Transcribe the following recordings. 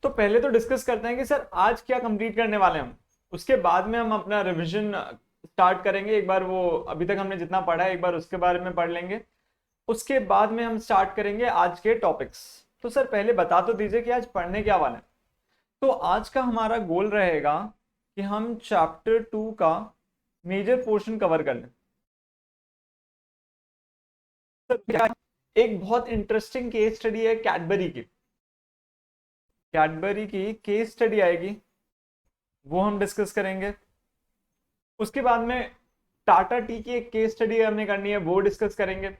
तो पहले तो डिस्कस करते हैं कि सर आज क्या कंप्लीट करने वाले हैं हम, उसके बाद में हम अपना रिवीजन स्टार्ट करेंगे। एक बार वो अभी तक हमने जितना पढ़ा है एक बार उसके बारे में पढ़ लेंगे, उसके बाद में हम स्टार्ट करेंगे आज के टॉपिक्स। तो सर पहले बता तो दीजिए कि आज पढ़ने क्या वाले हैं। तो आज का हमारा गोल रहेगा कि हम चैप्टर 2 का मेजर पोर्शन कवर कर लें। सर एक बहुत इंटरेस्टिंग केस स्टडी है कैडबरी की, कैडबरी की केस स्टडी आएगी, वो हम डिस्कस करेंगे। उसके बाद में टाटा टी की एक केस स्टडी हमने करनी है, वो डिस्कस करेंगे।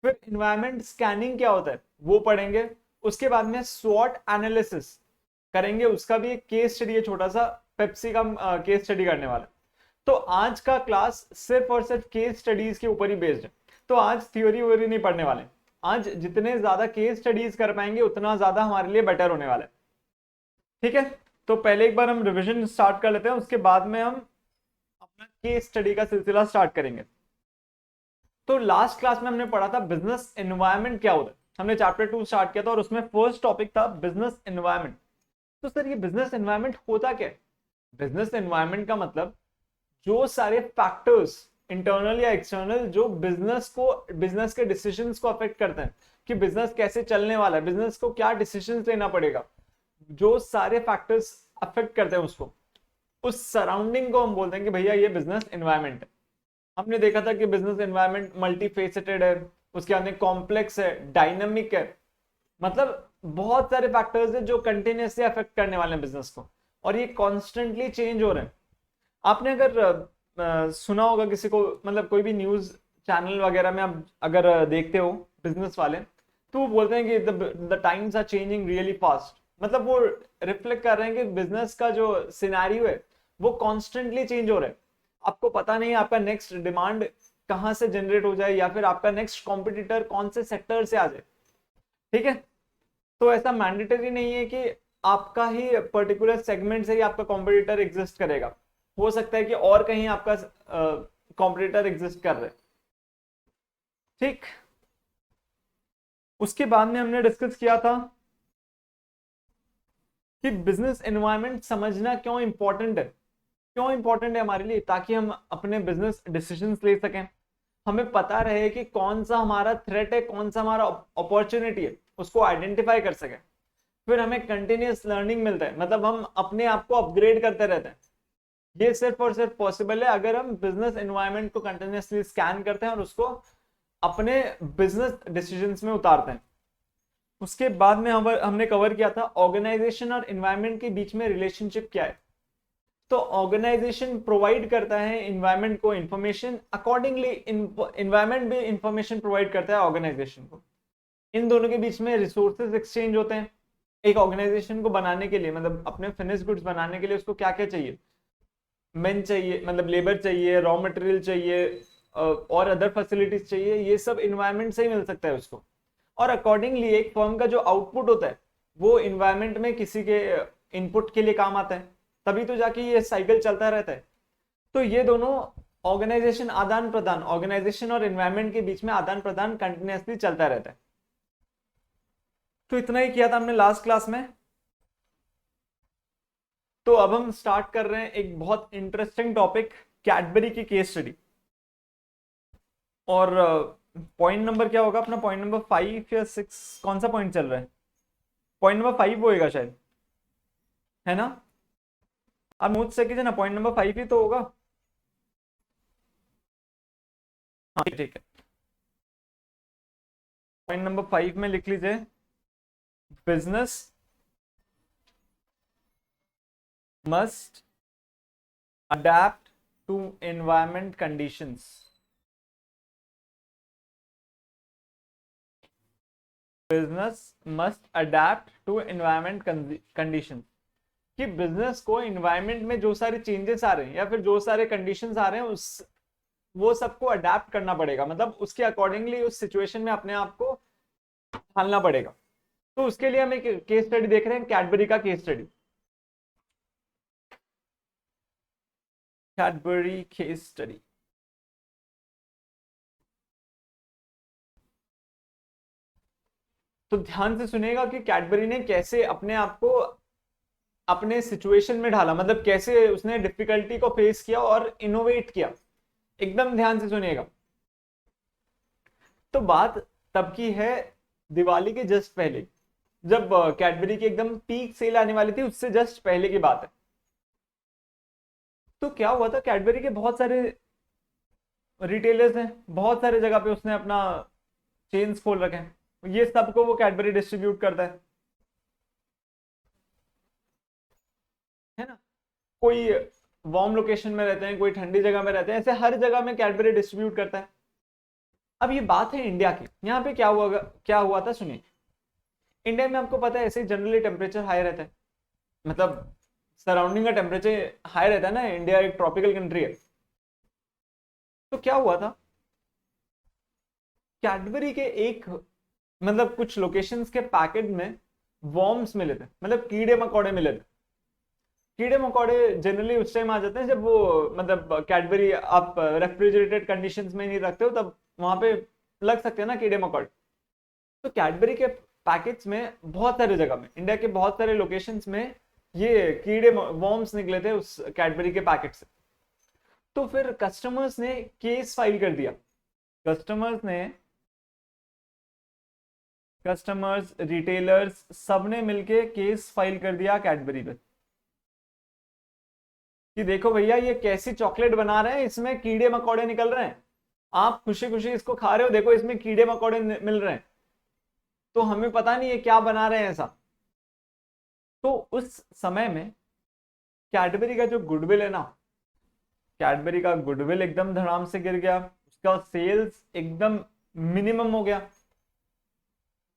फिर इन्वायरमेंट स्कैनिंग क्या होता है वो पढ़ेंगे। उसके बाद में स्वॉट एनालिसिस करेंगे, उसका भी एक केस स्टडी है छोटा सा, पेप्सी का केस स्टडी करने वाला। तो आज का क्लास सिर्फ और सिर्फ केस स्टडीज के ऊपर ही बेस्ड है। तो आज थ्योरी व्योरी नहीं पढ़ने वाले, आज जितने ज्यादा केस स्टडीज कर पाएंगे उतना ज्यादा हमारे लिए बेटर होने वाला है। ठीक है, तो पहले एक बार हम रिवीजन स्टार्ट कर लेते हैं, उसके बाद में हम अपना केस स्टडी का सिलसिला स्टार्ट करेंगे। तो लास्ट क्लास में हमने पढ़ा था बिजनेस एनवायरनमेंट क्या होता है, हमने चैप्टर 2 स्टार्ट किया था और उसमें फर्स्ट टॉपिक था बिजनेस एनवायरनमेंट। तो सर ये बिजनेस एनवायरनमेंट होता क्या है? बिजनेस एनवायरनमेंट का मतलब जो सारे फैक्टर्स इंटरनल या एक्सटर्नल जो बिजनेस के डिसीजंस को अफेक्ट करते हैं कि बिजनेस कैसे चलने वाला है, बिजनेस को क्या डिसीजंस लेना पड़ेगा, जो सारे फैक्टर्स अफेक्ट करते हैं उसको, उस सराउंडिंग को हम बोलते हैं कि भैया ये बिजनेस एनवायरनमेंट है। हमने देखा था कि बिजनेस एनवायरनमेंट मल्टीफेसेटेड है, उसके अंदर कॉम्प्लेक्स है, डायनामिक है, मतलब बहुत सारे फैक्टर्स है जो कंटिन्यूसली अफेक्ट करने वाले हैं बिजनेस को, और ये कॉन्स्टेंटली चेंज हो रहे हैं। आपने अगर सुना होगा किसी को, मतलब कोई भी न्यूज चैनल वगैरह में आप अगर देखते हो बिजनेस वाले, तो वो बोलते हैं कि the times are changing really fast, मतलब वो रिफ्लेक्ट कर रहे हैं कि बिजनेस का जो सिनेरियो है वो कॉन्स्टेंटली चेंज हो रहा है। आपको पता नहीं आपका नेक्स्ट डिमांड कहां से जनरेट हो जाए या फिर आपका नेक्स्ट कॉम्पिटिटर कौन से सेक्टर से आ जाए। ठीक है, तो ऐसा मैंडेटरी नहीं है कि आपका ही पर्टिकुलर सेगमेंट से ही आपका कॉम्पिटिटर एग्जिस्ट करेगा, हो सकता है कि और कहीं आपका कॉम्पिटिटर एग्जिस्ट कर रहे। ठीक, उसके बाद में हमने डिस्कस किया था कि बिजनेस एनवायरनमेंट समझना क्यों इंपॉर्टेंट है, क्यों इंपॉर्टेंट है हमारे लिए, ताकि हम अपने बिजनेस डिसीजंस ले सकें, हमें पता रहे कि कौन सा हमारा थ्रेट है, कौन सा हमारा अपॉर्चुनिटी है, उसको आइडेंटिफाई कर सकें। फिर हमें कंटिन्यूस लर्निंग मिलता है, मतलब हम अपने आप को अपग्रेड करते रहते हैं। ये सिर्फ और सिर्फ पॉसिबल है अगर हम बिजनेस एनवायरनमेंट को कंटिन्यूसली स्कैन करते हैं और उसको अपने बिजनेस डिसीजंस में उतारते हैं। उसके बाद में हमने कवर किया था ऑर्गेनाइजेशन और एनवायरनमेंट के बीच में रिलेशनशिप क्या है। तो ऑर्गेनाइजेशन प्रोवाइड करता है एनवायरनमेंट को इंफॉर्मेशन, अकॉर्डिंगली एनवायरनमेंट भी इंफॉर्मेशन प्रोवाइड करता है ऑर्गेनाइजेशन को। इन दोनों के बीच में रिसोर्सेज एक्सचेंज होते हैं। एक ऑर्गेनाइजेशन को बनाने के लिए, मतलब अपने फिनिश गुड्स बनाने के लिए उसको क्या क्या चाहिए, मेन चाहिए, मतलब लेबर चाहिए, रॉ मटेरियल चाहिए, और अदर फैसिलिटीज चाहिए, ये सब इन्वायरमेंट से ही मिल सकता है उसको। और अकॉर्डिंगली एक फर्म का जो आउटपुट होता है वो इन्वायरमेंट में किसी के इनपुट के लिए काम आता है, तभी तो जाके ये साइकिल चलता रहता है। तो ये दोनों ऑर्गेनाइजेशन आदान प्रदान, ऑर्गेनाइजेशन और इन्वायरमेंट के बीच में आदान प्रदान कंटिन्यूसली चलता रहता है। तो इतना ही किया था हमने लास्ट क्लास में। तो अब हम स्टार्ट कर रहे हैं एक बहुत इंटरेस्टिंग टॉपिक, कैडबरी की केस स्टडी। और पॉइंट नंबर क्या होगा अपना, पॉइंट नंबर 5 या 6, कौन सा पॉइंट चल रहा है? पॉइंट नंबर 5 होएगा शायद, है ना? आप मुझसे कीजिए ना, पॉइंट नंबर 5 ही तो होगा। हाँ ठीक है, पॉइंट नंबर 5 में लिख लीजिए, business must adapt to environment conditions. Business must adapt to environment condition, कि बिजनेस को एनवायरमेंट में जो सारे चेंजेस आ रहे हैं या फिर जो सारे कंडीशंस आ रहे हैं उस वो सबको अडेप्ट करना पड़ेगा, मतलब उसके अकॉर्डिंगली उस सिचुएशन में अपने आप को ढालना पड़ेगा। तो उसके लिए हम एक केस स्टडी देख रहे हैं, कैडबरी का case study, Cadbury case study. तो ध्यान से सुनेगा कि कैडबरी ने कैसे अपने आप को अपने सिचुएशन में ढाला, मतलब कैसे उसने डिफिकल्टी को फेस किया और इनोवेट किया। एकदम ध्यान से सुनिएगा। तो बात तब की है दिवाली के जस्ट पहले, जब कैडबरी की एकदम पीक सेल आने वाली थी, उससे जस्ट पहले की बात है। तो क्या हुआ था, कैडबरी के बहुत सारे रिटेलर्स हैं, बहुत सारे जगह पे उसने अपना चेन्स खोल रखे हैं, ये सबको वो कैडबरी डिस्ट्रीब्यूट करता है ना। कोई वार्म लोकेशन में रहते हैं, कोई ठंडी जगह में रहते हैं, ऐसे हर जगह में कैडबरी डिस्ट्रीब्यूट करता है। अब ये बात है इंडिया की, यहाँ पे क्या हुआ था सुनिए। इंडिया में आपको पता है ऐसे जनरली टेम्परेचर हाई रहता है, मतलब सराउंडिंग का टेम्परेचर हाई रहता है ना, इंडिया एक ट्रॉपिकल कंट्री है। तो क्या हुआ था, कैडबरी के एक मतलब कुछ लोकेशंस के पैकेट में वॉर्म्स मिले थे, मतलब कीड़े मकोड़े मिले थे। कीड़े मकोड़े जनरली उस टाइम आ जाते हैं जब वो, मतलब कैडबरी आप रेफ्रिजरेटेड कंडीशंस में नहीं रखते हो, तब वहां पे लग सकते हैं ना कीड़े मकोड़े। तो कैडबरी के पैकेट्स में बहुत सारे जगह में, इंडिया के बहुत सारे लोकेशंस में ये कीड़े वॉर्म्स निकले थे उस कैडबरी के पैकेट से। तो फिर कस्टमर्स ने केस फाइल कर दिया। कस्टमर्स ने कस्टमर्स रिटेलर्स सबने मिलके केस फाइल कर दिया कैडबरी पे कि देखो भैया ये कैसी चॉकलेट बना रहे हैं, इसमें कीड़े मकोड़े निकल रहे हैं, आप खुशी खुशी इसको खा रहे हो, देखो इसमें कीड़े मकोड़े मिल रहे हैं, तो हमें पता नहीं है क्या बना रहे हैं ऐसा। तो उस समय में कैडबरी का जो गुडविल है ना, कैडबरी का गुडविल एकदम धड़ाम से गिर गया, उसका सेल्स एकदम मिनिमम हो गया।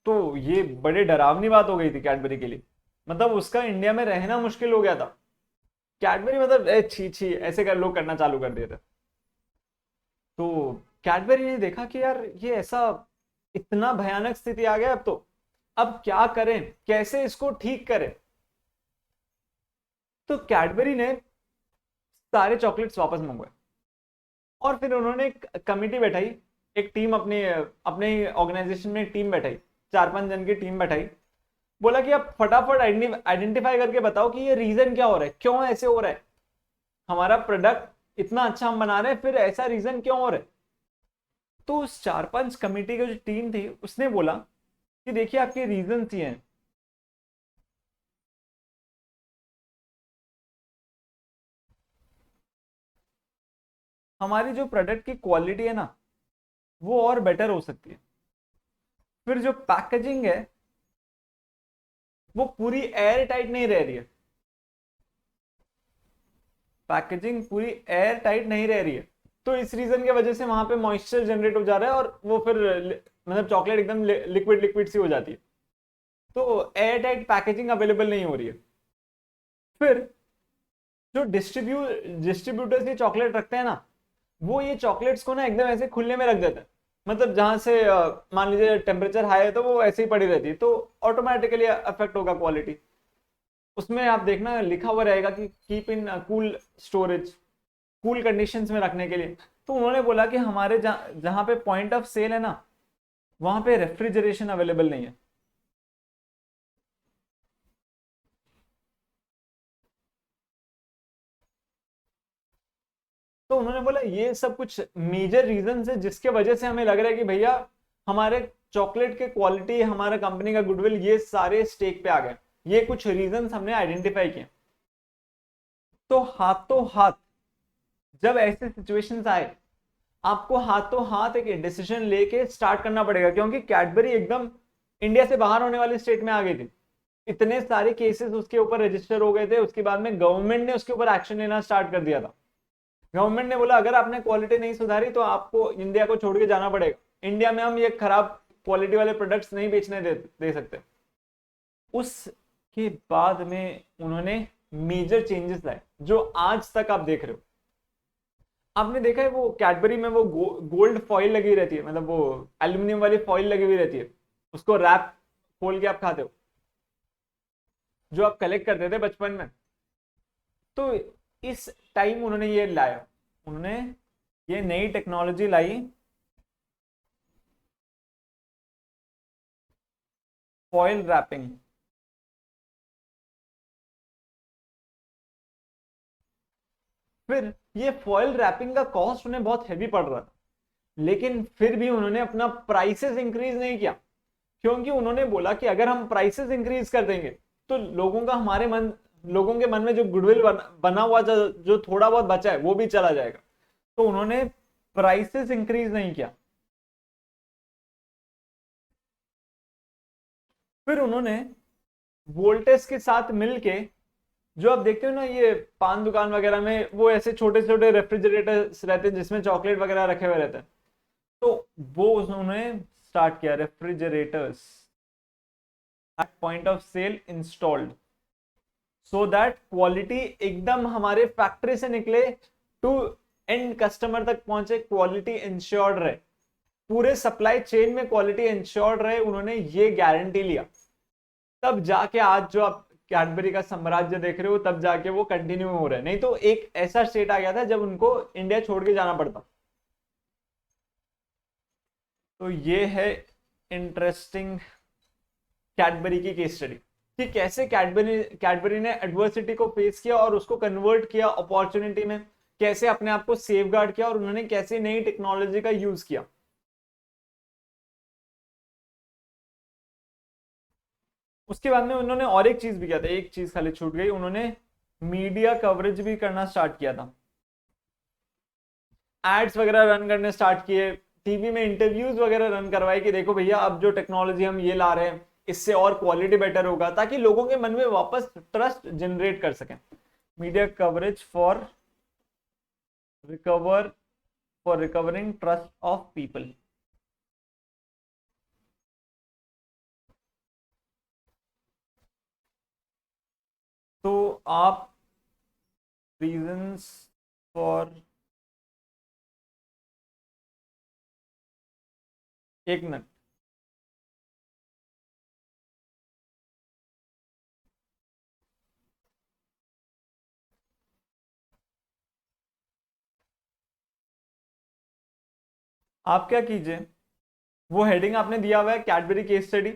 तो ये बड़े डरावनी बात हो गई थी कैडबरी के लिए, मतलब उसका इंडिया में रहना मुश्किल हो गया था। कैडबरी मतलब छी छी ऐसे कर लोग करना चालू कर दिए थे। तो कैडबरी ने देखा कि यार ये ऐसा इतना भयानक स्थिति आ गया, अब क्या करें, कैसे इसको ठीक करें। तो कैडबरी ने सारे चॉकलेट्स वापस मंगवाए और फिर उन्होंने एक कमिटी बैठाई, एक टीम अपने अपने ऑर्गेनाइजेशन में एक टीम बैठाई, 4-5 जन की टीम बैठाई। बोला कि आप फटाफट आइडेंटिफाई करके बताओ कि ये रीजन क्या हो रहा है, क्यों ऐसे हो रहा है, हमारा प्रोडक्ट इतना अच्छा हम बना रहे हैं, फिर ऐसा रीजन क्यों हो रहा है। तो उस 4-5 कमेटी की जो टीम थी उसने बोला कि देखिए आपके रीजन ये हैं। हमारी जो प्रोडक्ट की क्वालिटी है ना, वो और बेटर हो सकती है। फिर जो पैकेजिंग है वो पूरी एयर टाइट नहीं रह रही है, पैकेजिंग पूरी एयर टाइट नहीं रह रही है। तो इस रीजन की वजह से वहां पे मॉइस्चर जनरेट हो जा रहा है और वो फिर मतलब चॉकलेट एकदम लिक्विड लिक्विड सी हो जाती है। तो एयर टाइट पैकेजिंग अवेलेबल नहीं हो रही है। फिर जो डिस्ट्रीब्यूटर्स ये चॉकलेट रखते हैं ना, वो ये चॉकलेट्स को ना एकदम ऐसे खुले में रख देते हैं, मतलब जहां से मान लीजिए टेम्परेचर हाई है तो वो ऐसे ही पड़ी रहती है, तो ऑटोमेटिकली अफेक्ट होगा क्वालिटी। उसमें आप देखना लिखा हुआ रहेगा कि keep in cool storage, cool conditions में रखने के लिए। तो उन्होंने बोला कि हमारे जहां पे पॉइंट ऑफ सेल है ना, वहां पे रेफ्रिजरेशन अवेलेबल नहीं है। तो उन्होंने बोला ये सब कुछ मेजर रीजन है जिसके वजह से हमें लग रहा है कि भैया हमारे चॉकलेट के क्वालिटी, हमारा कंपनी का गुडविल, ये सारे स्टेक पे आ गए। ये कुछ रीजंस हमने आइडेंटिफाई किए। तो हाथों हाथ जब ऐसे सिचुएशंस आए, आपको हाथों हाथ एक डिसीजन लेके स्टार्ट करना पड़ेगा, क्योंकि कैडबरी एकदम इंडिया से बाहर होने वाली स्टेट में आ गई थी। इतने सारे केसेस उसके ऊपर रजिस्टर हो गए थे, उसके बाद में गवर्नमेंट ने उसके ऊपर एक्शन लेना स्टार्ट कर दिया था। गवर्नमेंट ने बोला अगर आपने क्वालिटी नहीं सुधारी तो आपको इंडिया को छोड़ के जाना पड़ेगा, इंडिया में हम ये खराब क्वालिटी वाले प्रोडक्ट्स नहीं बेचने दे सकते। उसके बाद में उन्होंने मेजर चेंजेस लाए जो आज तक आप देख रहे हो। आपने देखा है वो कैडबरी में वो गोल्ड फॉइल लगी रहती है, मतलब वो एल्यूमिनियम वाली फॉइल लगी हुई रहती है, उसको रैप खोल के आप खाते हो, जो आप कलेक्ट करते थे बचपन में। तो इस टाइम उन्होंने ये लाया, उन्होंने ये नई टेक्नोलॉजी लाई, फॉइल रैपिंग। फिर ये फॉइल रैपिंग का कॉस्ट उन्हें बहुत हैवी पड़ रहा था, लेकिन फिर भी उन्होंने अपना प्राइसेस इंक्रीज नहीं किया, क्योंकि उन्होंने बोला कि अगर हम प्राइसेस इंक्रीज कर देंगे तो लोगों के मन में जो गुडविल बना हुआ जो थोड़ा बहुत बचा है वो भी चला जाएगा। तो उन्होंने प्राइसेस इंक्रीज नहीं किया। फिर उन्होंने वोल्टेस के साथ मिलके, जो आप देखते हो ना ये पान दुकान वगैरह में वो ऐसे छोटे छोटे रेफ्रिजरेटर्स रहते हैं जिसमें चॉकलेट वगैरह रखे हुए रहते हैं, तो वो उन्होंने स्टार्ट किया, refrigerators at point of sale installed, so that quality एकदम हमारे फैक्ट्री से निकले टू एंड कस्टमर तक पहुंचे, क्वालिटी इंश्योर्ड रहे, पूरे सप्लाई चेन में क्वालिटी इंश्योर्ड रहे, उन्होंने ये गारंटी लिया। तब जाके आज जो आप कैडबरी का साम्राज्य देख रहे हो तब जाके वो कंटिन्यू हो रहा है, नहीं तो एक ऐसा स्टेट आ गया था जब उनको इंडिया छोड़ के जाना पड़ता। तो ये है इंटरेस्टिंग कैडबरी की केस स्टडी कि कैसे कैडबरी ने एडवर्सिटी को फेस किया और उसको कन्वर्ट किया अपॉर्चुनिटी में, कैसे अपने आप को सेफ गार्ड किया और उन्होंने कैसे नई टेक्नोलॉजी का यूज किया। उसके बाद में उन्होंने और एक चीज भी किया था, एक चीज खाली छूट गई, उन्होंने मीडिया कवरेज भी करना स्टार्ट किया था, एड्स वगैरह रन करने स्टार्ट किए, टीवी में इंटरव्यूज वगैरह रन करवाए कि देखो भैया अब जो टेक्नोलॉजी हम ये ला रहे हैं इससे और क्वालिटी बेटर होगा, ताकि लोगों के मन में वापस ट्रस्ट जनरेट कर सकें। Media coverage recover for recovering trust of people. तो आप रीजंस फॉर, एक मिनट, आप क्या कीजिए, वो हेडिंग आपने दिया हुआ है कैडबरी केस स्टडी,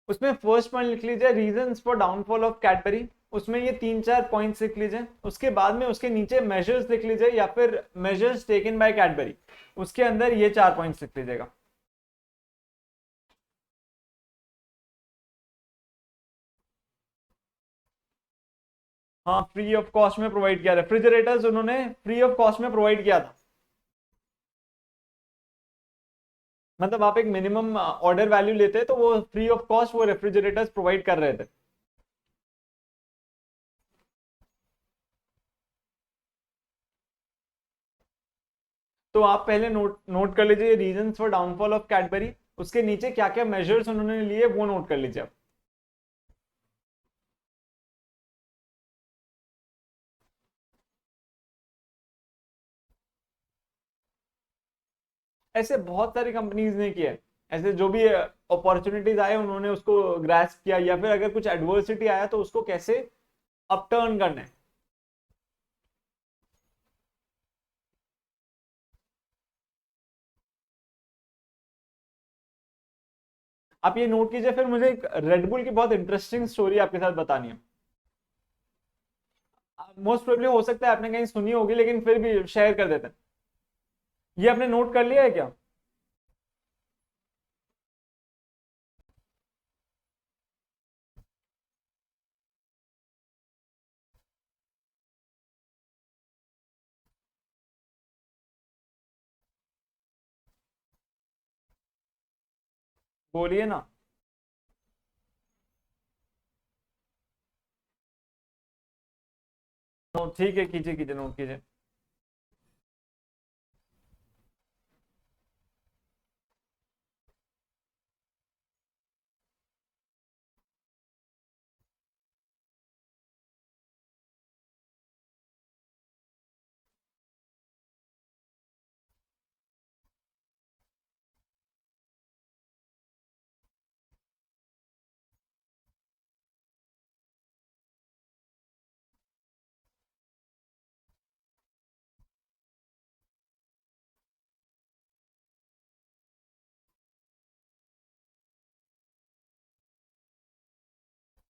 उसमें फर्स्ट पॉइंट लिख लीजिए reasons for downfall of Cadbury, उसमें ये 3-4 पॉइंट्स लिख लीजिए, उसके बाद में उसके नीचे मेजर्स लिख लीजिए या फिर मेजर्स टेकन बाय कैडबरी, उसके अंदर ये 4 पॉइंट्स लिख लीजिएगा। हाँ, फ्री ऑफ कॉस्ट में प्रोवाइड किया, रेफ्रिजरेटर्स उन्होंने फ्री ऑफ कॉस्ट में प्रोवाइड किया था, मतलब आप एक मिनिमम ऑर्डर वैल्यू लेते तो वो फ्री ऑफ कॉस्ट वो रेफ्रिजरेटर्स प्रोवाइड कर रहे थे। तो आप पहले नोट नोट कर लीजिए reasons for downfall of Cadbury, उसके नीचे क्या क्या मेजर्स उन्होंने लिए वो नोट कर लीजिए आप। ऐसे बहुत सारी कंपनीज ने किया है, ऐसे जो भी अपॉर्चुनिटीज आए उन्होंने उसको ग्रास्प किया, या फिर अगर कुछ एडवर्सिटी आया तो उसको कैसे अपटर्न करना है। आप ये नोट कीजिए, फिर मुझे एक रेडबुल की बहुत इंटरेस्टिंग स्टोरी आपके साथ बतानी है, मोस्ट प्रोबेबली हो सकता है आपने कहीं सुनी होगी लेकिन फिर भी शेयर कर देते हैं। ये आपने नोट कर लिया है क्या? बोलिए ना। ठीक है, कीजिए कीजिए, नोट कीजिए।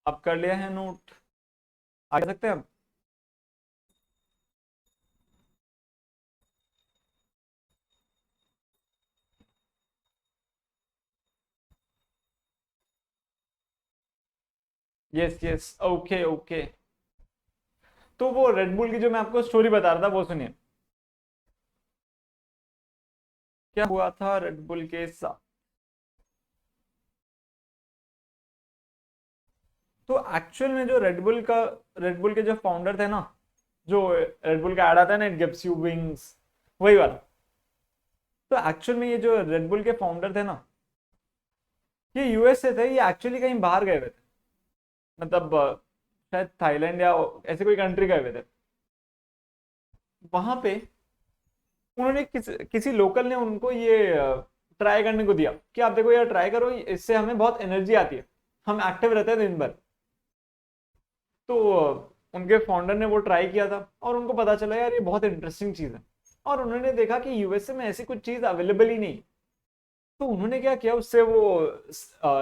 आप कर लिया है नोट, आ सकते हैं अब? Yes yes, okay okay. तो वो रेडबुल की जो मैं आपको स्टोरी बता रहा था वो सुनिए, क्या हुआ था रेडबुल के साथ। तो एक्चुअल में जो रेडबुल के जो फाउंडर थे ना, जो रेडबुल का ऐड आता है ना, इट गिव्स यू विंग्स, वही वाला। तो एक्चुअल में ये जो रेडबुल के फाउंडर थे ना, ये यूएस से थे, ये एक्चुअली कहीं बाहर गए हुए थे, मतलब शायद थाईलैंड या ऐसे कोई कंट्री गए हुए थे। वहां पे उन्होंने किसी लोकल ने उनको ये ट्राई करने को दिया कि आप देखो यार, ट्राई करो, इससे हमें बहुत एनर्जी आती है, हम एक्टिव रहते हैं दिन भर। तो उनके फाउंडर ने वो ट्राई किया था और उनको पता चला यार ये बहुत इंटरेस्टिंग चीज़ है, और उन्होंने देखा कि यूएसए में ऐसी कुछ चीज़ अवेलेबल ही नहीं। तो उन्होंने क्या किया, उससे वो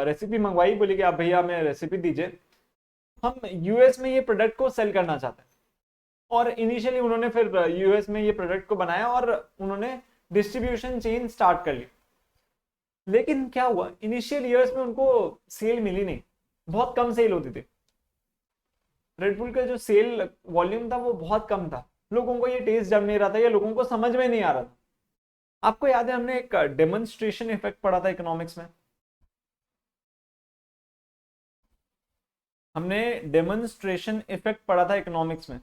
रेसिपी मंगवाई, बोले कि आप भैया हमें रेसिपी दीजिए, हम यूएस में ये प्रोडक्ट को सेल करना चाहते हैं। और इनिशियली उन्होंने फिर यूएस में ये प्रोडक्ट को बनाया और उन्होंने डिस्ट्रीब्यूशन चेन स्टार्ट कर ली। लेकिन क्या हुआ, इनिशियल ईयर्स में उनको सेल मिली नहीं, बहुत कम सेल होती थी। रेडबुल का जो सेल वॉल्यूम था वो बहुत कम था, लोगों को ये टेस्ट जम नहीं रहा था या लोगों को समझ में नहीं आ रहा था। आपको याद है हमने एक डेमोन्स्ट्रेशन इफेक्ट पढ़ा था इकोनॉमिक्स में, हमने डेमोन्स्ट्रेशन इफेक्ट पढ़ा था इकोनॉमिक्स में।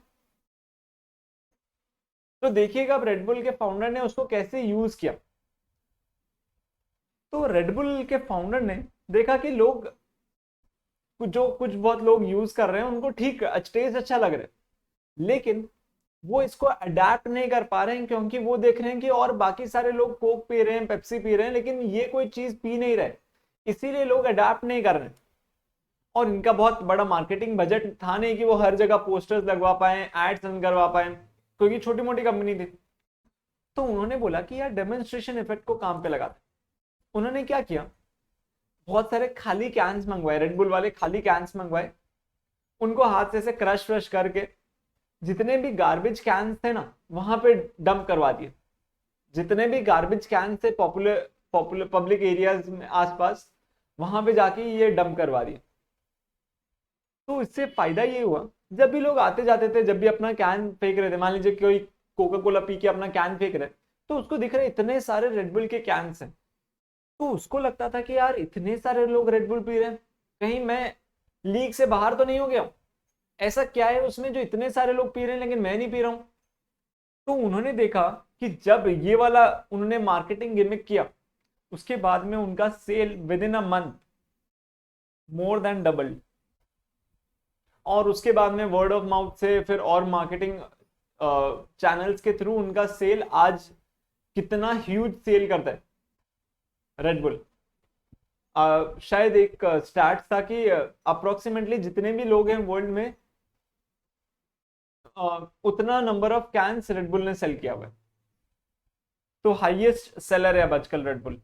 तो देखिएगा अब रेडबुल के फाउंडर ने उसको कैसे यूज किया। तो रेडबुल के फाउंडर ने देखा कि लोग कुछ बहुत लोग यूज कर रहे हैं, उनको ठीक टेस्ट अच्छा लग रहा है, लेकिन वो इसको अडेप्ट नहीं कर पा रहे हैं, क्योंकि वो देख रहे हैं कि और बाकी सारे लोग कोक पी रहे हैं, पेप्सी पी रहे हैं, लेकिन ये कोई चीज पी नहीं रहे, इसीलिए लोग अडेप्ट नहीं कर रहे हैं। और इनका बहुत बड़ा मार्केटिंग बजट था नहीं कि वो हर जगह पोस्टर्स लगवा पाए, एड्स रन करवा पाए, क्योंकि छोटी मोटी कंपनी थी। तो उन्होंने बोला कि यार डेमोन्स्ट्रेशन इफेक्ट को काम पे लगाते। उन्होंने क्या किया, बहुत सारे खाली कैंस मंगवाए, रेडबुल वाले खाली कैंस मंगवाए, उनको हाथ से ऐसे क्रश व्रश करके जितने भी गार्बेज कैंस थे ना वहां पे डंप करवा दिए। जितने भी गार्बेज कैन थे पॉपुलर पॉपुलर पब्लिक एरियाज में आसपास, वहां पे जाके ये डंप करवा दिए। तो इससे फायदा ये हुआ, जब भी लोग आते जाते थे, जब भी अपना कैन फेंक रहे थे, मान लीजिए कोई कोका कोला पी के अपना कैन फेंक रहे, तो उसको दिख रहे इतने सारे रेडबुल के कैंस हैं। तो उसको लगता था कि यार इतने सारे लोग रेडबुल पी रहे हैं, कहीं मैं लीग से बाहर तो नहीं हो गया हूं, ऐसा क्या है उसमें जो इतने सारे लोग पी रहे हैं लेकिन मैं नहीं पी रहा हूं। तो उन्होंने देखा कि जब ये वाला उन्होंने मार्केटिंग गिमिक किया, उसके बाद में उनका sale within a month more than double. और उसके बाद में वर्ड ऑफ माउथ से फिर और मार्केटिंग चैनल्स के थ्रू उनका सेल आज कितना ह्यूज सेल करता है रेडबुल। शायद एक स्टैट्स था कि अप्रोक्सीमेटली जितने भी लोग हैं वर्ल्ड में, उतना नंबर ऑफ कैंस रेडबुल ने सेल किया हुआ है। तो हाईएस्ट सेलर है अब आजकल रेडबुल।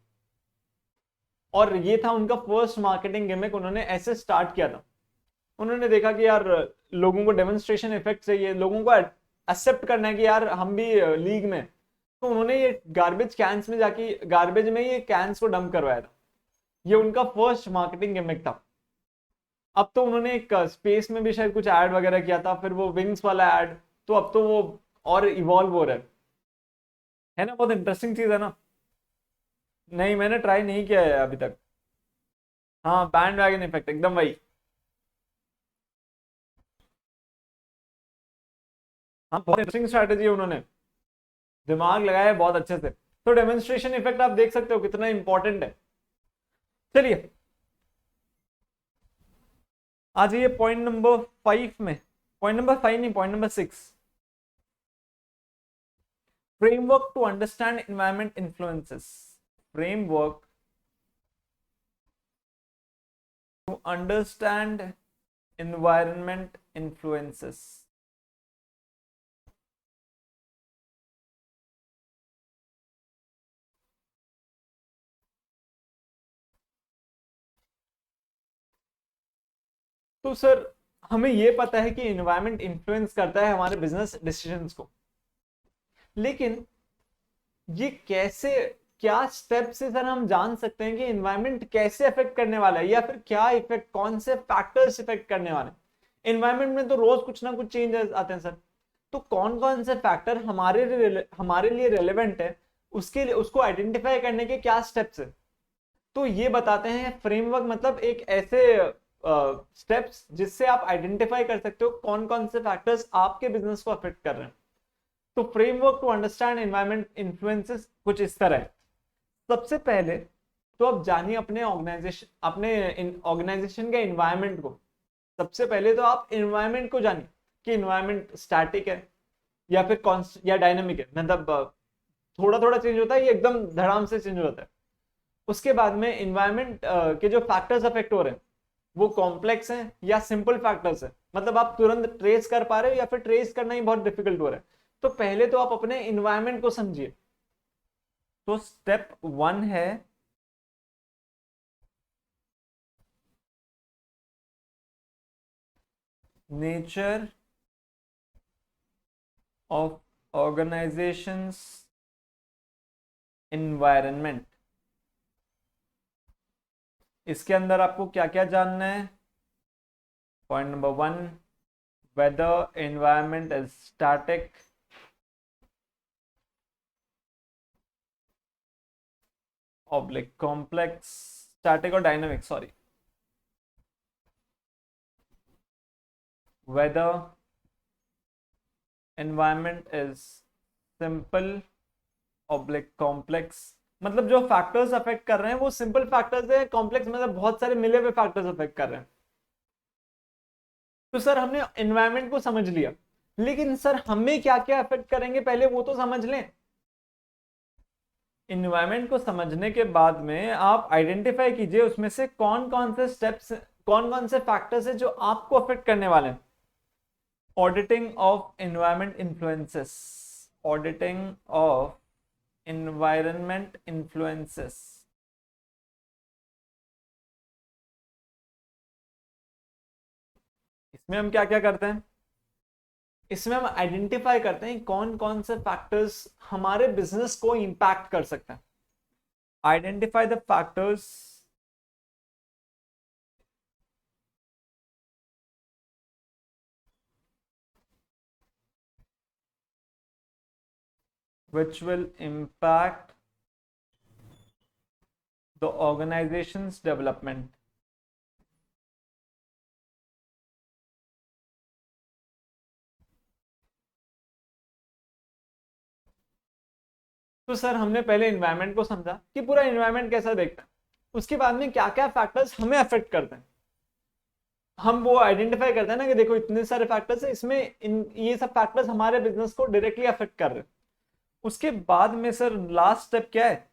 और ये था उनका फर्स्ट मार्केटिंग गिमिक, उन्होंने ऐसे स्टार्ट किया था। उन्होंने देखा कि यार लोगों को डेमोन्स्ट्रेशन इफेक्ट चाहिए, लोगों को एक्सेप्ट करना है कि यार हम भी लीग में। तो उन्होंने ये गार्बेज कैंस में जाके गार्बेज में ये कैंस को डंप करवाया था। ये उनका फर्स्ट मार्केटिंग गिमिक था। अब तो उन्होंने एक स्पेस में भी शायद कुछ ऐड वगैरह किया था, फिर वो विंग्स वाला ऐड, तो अब तो वो और इवॉल्व हो रहा है ना। बहुत इंटरेस्टिंग चीज है ना। नहीं मैंने ट्राई नहीं किया है अभी तक। हाँ बैंड वैगन इफेक्ट एकदम वही। हाँ बहुत इंटरेस्टिंग स्ट्रैटेजी है, उन्होंने दिमाग लगाया है बहुत अच्छे से। तो डेमोन्स्ट्रेशन इफेक्ट आप देख सकते हो कितना इंपॉर्टेंट है। चलिए आ जाइए पॉइंट नंबर 5 में। पॉइंट नंबर 5 नहीं, point number 6, framework to understand environment influences. Framework to understand environment influences. तो सर हमें यह पता है कि एनवायरमेंट इन्फ्लुएंस करता है हमारे बिजनेस डिसीजंस को, लेकिन ये कैसे क्या स्टेप से सर हम जान सकते हैं कि एनवायरनमेंट कैसे अफेक्ट करने वाला है, या फिर क्या इफेक्ट, कौन से फैक्टर्स इफेक्ट करने वाले हैं? एनवायरनमेंट में तो रोज कुछ ना कुछ चेंजेस आते हैं सर, तो कौन कौन से फैक्टर हमारे लिए रेलेवेंट है, उसके लिए उसको आइडेंटिफाई करने के क्या स्टेप्स है? तो ये बताते हैं फ्रेमवर्क, मतलब एक ऐसे स्टेप्स जिससे आप आइडेंटिफाई कर सकते हो कौन कौन से फैक्टर्स आपके बिजनेस को अफेक्ट कर रहे हैं। तो framework to understand environment influences कुछ इस तरह है। सबसे पहले तो आप जानिए अपने ऑर्गेनाइजेशन के एनवायरमेंट को। सबसे पहले तो आप एनवायरमेंट को जानिए कि एनवायरमेंट स्टैटिक है या फिर या डायनामिक है, मतलब थोड़ा थोड़ा चेंज होता है, ये एकदम धड़ाम से चेंज होता है। उसके बाद में एनवायरमेंट के जो फैक्टर्स अफेक्ट हो रहे हैं वो कॉम्प्लेक्स हैं या सिंपल फैक्टर्स हैं, मतलब आप तुरंत ट्रेस कर पा रहे हो या फिर ट्रेस करना ही बहुत डिफिकल्ट हो रहा है। तो पहले तो आप अपने एनवायरमेंट को समझिए। तो स्टेप 1 है नेचर ऑफ ऑर्गेनाइजेशंस एनवायरनमेंट। इसके अंदर आपको क्या क्या जानना है? Point number 1, whether environment is static, oblique complex, static और dynamic, sorry, whether environment is simple oblique complex, मतलब जो फैक्टर्स अफेक्ट कर रहे हैं वो सिंपल फैक्टर्स है, कॉम्प्लेक्स मतलब बहुत सारे मिले हुए फैक्टर्स अफेक्ट कर रहे हैं। तो सर हमने एनवायरनमेंट को समझ लिया, लेकिन सर हमें क्या क्या अफेक्ट करेंगे पहले वो तो समझ लें। इन्वायरमेंट को समझने के बाद में आप आइडेंटिफाई कीजिए उसमें से कौन कौन से स्टेप्स, कौन कौन से फैक्टर्स है जो आपको अफेक्ट करने वाले हैं। Auditing of environment influences, auditing of environment influences. इसमें हम क्या क्या करते हैं? इसमें हम आइडेंटिफाई करते हैं कौन कौन से फैक्टर्स हमारे बिजनेस को इंपैक्ट कर सकते हैं। Identify the factors which will impact the organization's development। तो सर हमने पहले एनवायरनमेंट को समझा कि पूरा एनवायरनमेंट कैसा देखता है, उसके बाद में क्या क्या फैक्टर्स हमें अफेक्ट करते हैं, हम वो आइडेंटिफाई करते हैं ना कि देखो इतने सारे फैक्टर्स है इसमें, ये सब फैक्टर्स हमारे बिजनेस को डायरेक्टली अफेक्ट कर रहे हैं। उसके बाद में सर लास्ट स्टेप क्या है?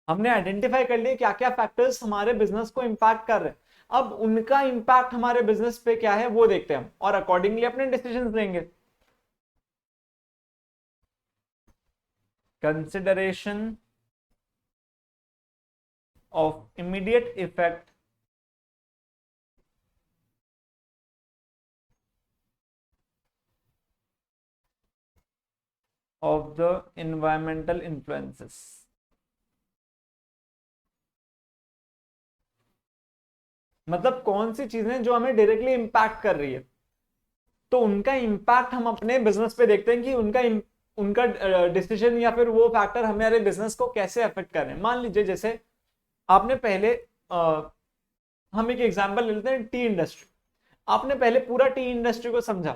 हमने आइडेंटिफाई कर लिया क्या क्या फैक्टर्स हमारे बिजनेस को इंपैक्ट कर रहे हैं, अब उनका इंपैक्ट हमारे बिजनेस पे क्या है वो देखते हैं हम, और अकॉर्डिंगली अपने डिसीजंस लेंगे। Consideration of immediate effect of the environmental influences। मतलब कौन सी चीजें जो हमें डायरेक्टली इंपैक्ट कर रही है, तो उनका इंपैक्ट हम अपने बिजनेस पे देखते हैं कि उनका उनका डिसीजन या फिर वो फैक्टर हमारे बिजनेस को कैसे अफेक्ट कर रहे हैं। मान लीजिए जैसे आपने पहले हम एक एग्जांपल ले लेते हैं, टी इंडस्ट्री। आपने पहले पूरा टी इंडस्ट्री को समझा,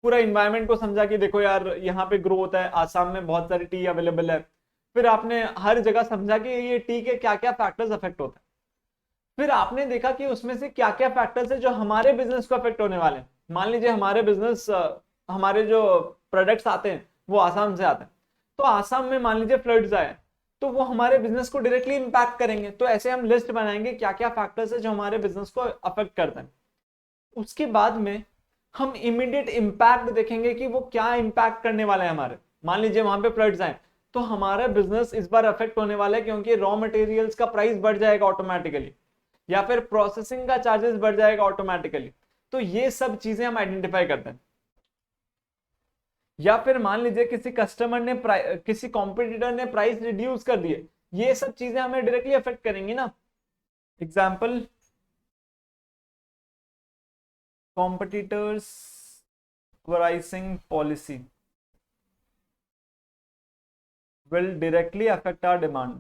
पूरा इन्वायरमेंट को समझा कि देखो यार यहाँ पे ग्रो होता है, आसाम में बहुत सारी टी अवेलेबल है। फिर आपने हर जगह समझा कि ये टी के क्या क्या फैक्टर्स अफेक्ट होते हैं। फिर आपने देखा कि उसमें से क्या क्या फैक्टर्स है जो हमारे बिजनेस को अफेक्ट होने वाले हैं। मान लीजिए हमारे बिजनेस, हमारे जो प्रोडक्ट्स आते हैं वो आसाम से आते हैं, तो आसाम में मान लीजिए फ्लड्स आए तो वो हमारे बिजनेस को डायरेक्टली इंपैक्ट करेंगे। तो ऐसे हम लिस्ट बनाएंगे क्या क्या फैक्टर्स है जो हमारे बिजनेस को अफेक्ट करते हैं। उसके बाद में हम इमीडिएट इंपैक्ट देखेंगे कि वो क्या इंपैक्ट करने वाला है हमारे। मान लीजिए वहां पे फ्लड्स आए तो हमारा बिजनेस इस बार अफेक्ट होने वाला है, क्योंकि रॉ मटेरियल्स का प्राइस बढ़ जाएगा ऑटोमेटिकली, या फिर प्रोसेसिंग का चार्जेस बढ़ जाएगा ऑटोमेटिकली। तो ये सब चीजें हम आइडेंटिफाई करते हैं। या फिर मान लीजिए किसी कस्टमर ने किसी कॉम्पिटिटर ने प्राइस रिड्यूस कर दिए, ये सब चीजें हमें डायरेक्टली अफेक्ट करेंगी ना। Example, competitors pricing policy will directly affect our demand.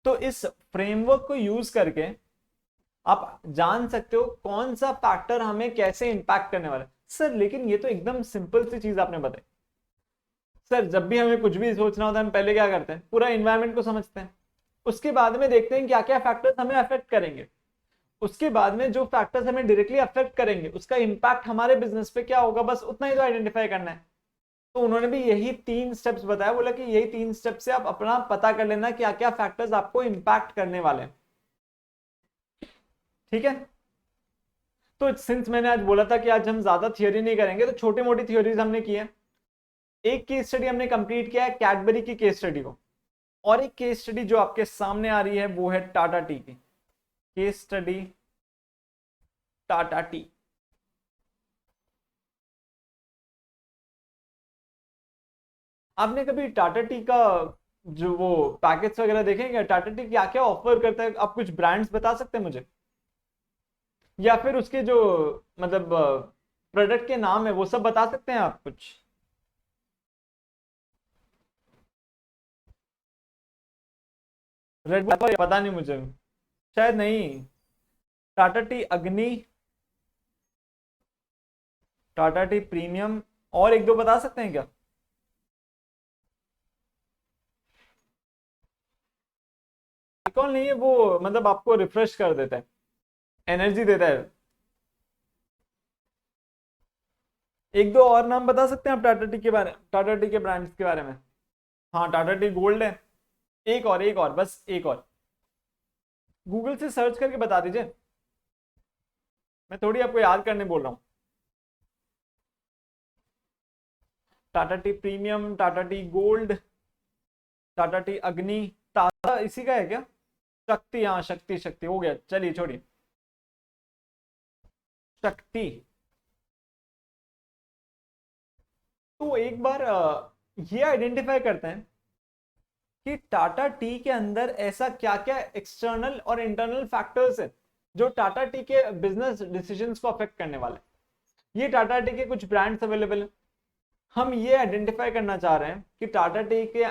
तो इस फ्रेमवर्क को यूज करके आप जान सकते हो कौन सा फैक्टर हमें कैसे इंपैक्ट करने वाला है। सर लेकिन ये तो एकदम सिंपल सी चीज आपने बताई। सर जब भी हमें कुछ भी सोचना होता है हम पहले क्या करते हैं, पूरा इन्वायरमेंट को समझते हैं, उसके बाद में देखते हैं क्या क्या फैक्टर्स हमें अफेक्ट करेंगे, उसके बाद में जो फैक्टर्स हमें डायरेक्टली अफेक्ट करेंगे उसका इंपैक्ट हमारे बिजनेस पे क्या होगा, बस उतना ही तो आइडेंटिफाई करना है। तो उन्होंने भी यही 3 स्टेप्स बताया, बोला कि यही 3 स्टेप से आप अपना पता कर लेना क्या क्या फैक्टर्स आपको इंपैक्ट करने वाले हैं। ठीक है, तो सिंस मैंने आज बोला था कि आज हम ज्यादा थियोरी नहीं करेंगे, तो छोटी मोटी थियोरीज हमने की है। एक केस स्टडी हमने कंप्लीट किया है कैडबरी की केस स्टडी को, और एक केस स्टडी जो आपके सामने आ रही है वो है टाटा टी की केस स्टडी, टाटा टी। आपने कभी टाटा टी का जो वो पैकेज वगैरह देखे क्या, टाटा टी क्या क्या ऑफर करता है, आप कुछ ब्रांड्स बता सकते हैं मुझे, या फिर उसके जो मतलब प्रोडक्ट के नाम है वो सब बता सकते हैं आप कुछ। रेड बुल पता नहीं मुझे, शायद नहीं। टाटा टी अग्नि, टाटा टी प्रीमियम, और एक दो बता सकते हैं क्या। अल्कोहल नहीं है वो, मतलब आपको रिफ्रेश कर देता है, एनर्जी देता है। एक दो और नाम बता सकते हैं आप टाटा टी के बारे, टाटा टी के ब्रांड्स के बारे में। हाँ टाटा टी गोल्ड है, एक और बस एक और, गूगल से सर्च करके बता दीजिए, मैं थोड़ी आपको याद करने बोल रहा हूँ। Tata tea premium, Tata tea gold, Tata T अग्नि, टाटा इसी का है क्या, शक्ति, हाँ शक्ति, शक्ति हो गया, चलिए छोड़िए, शक्ति। तो एक बार ये आइडेंटिफाई करते हैं कि टाटा टी के अंदर ऐसा क्या क्या एक्सटर्नल और इंटरनल फैक्टर्स है जो टाटा टी के बिजनेस डिसीजंस को अफेक्ट करने वाले हैं। ये टाटा टी के कुछ ब्रांड्स अवेलेबल हैं, हम ये आइडेंटिफाई करना चाह रहे हैं कि टाटा टी के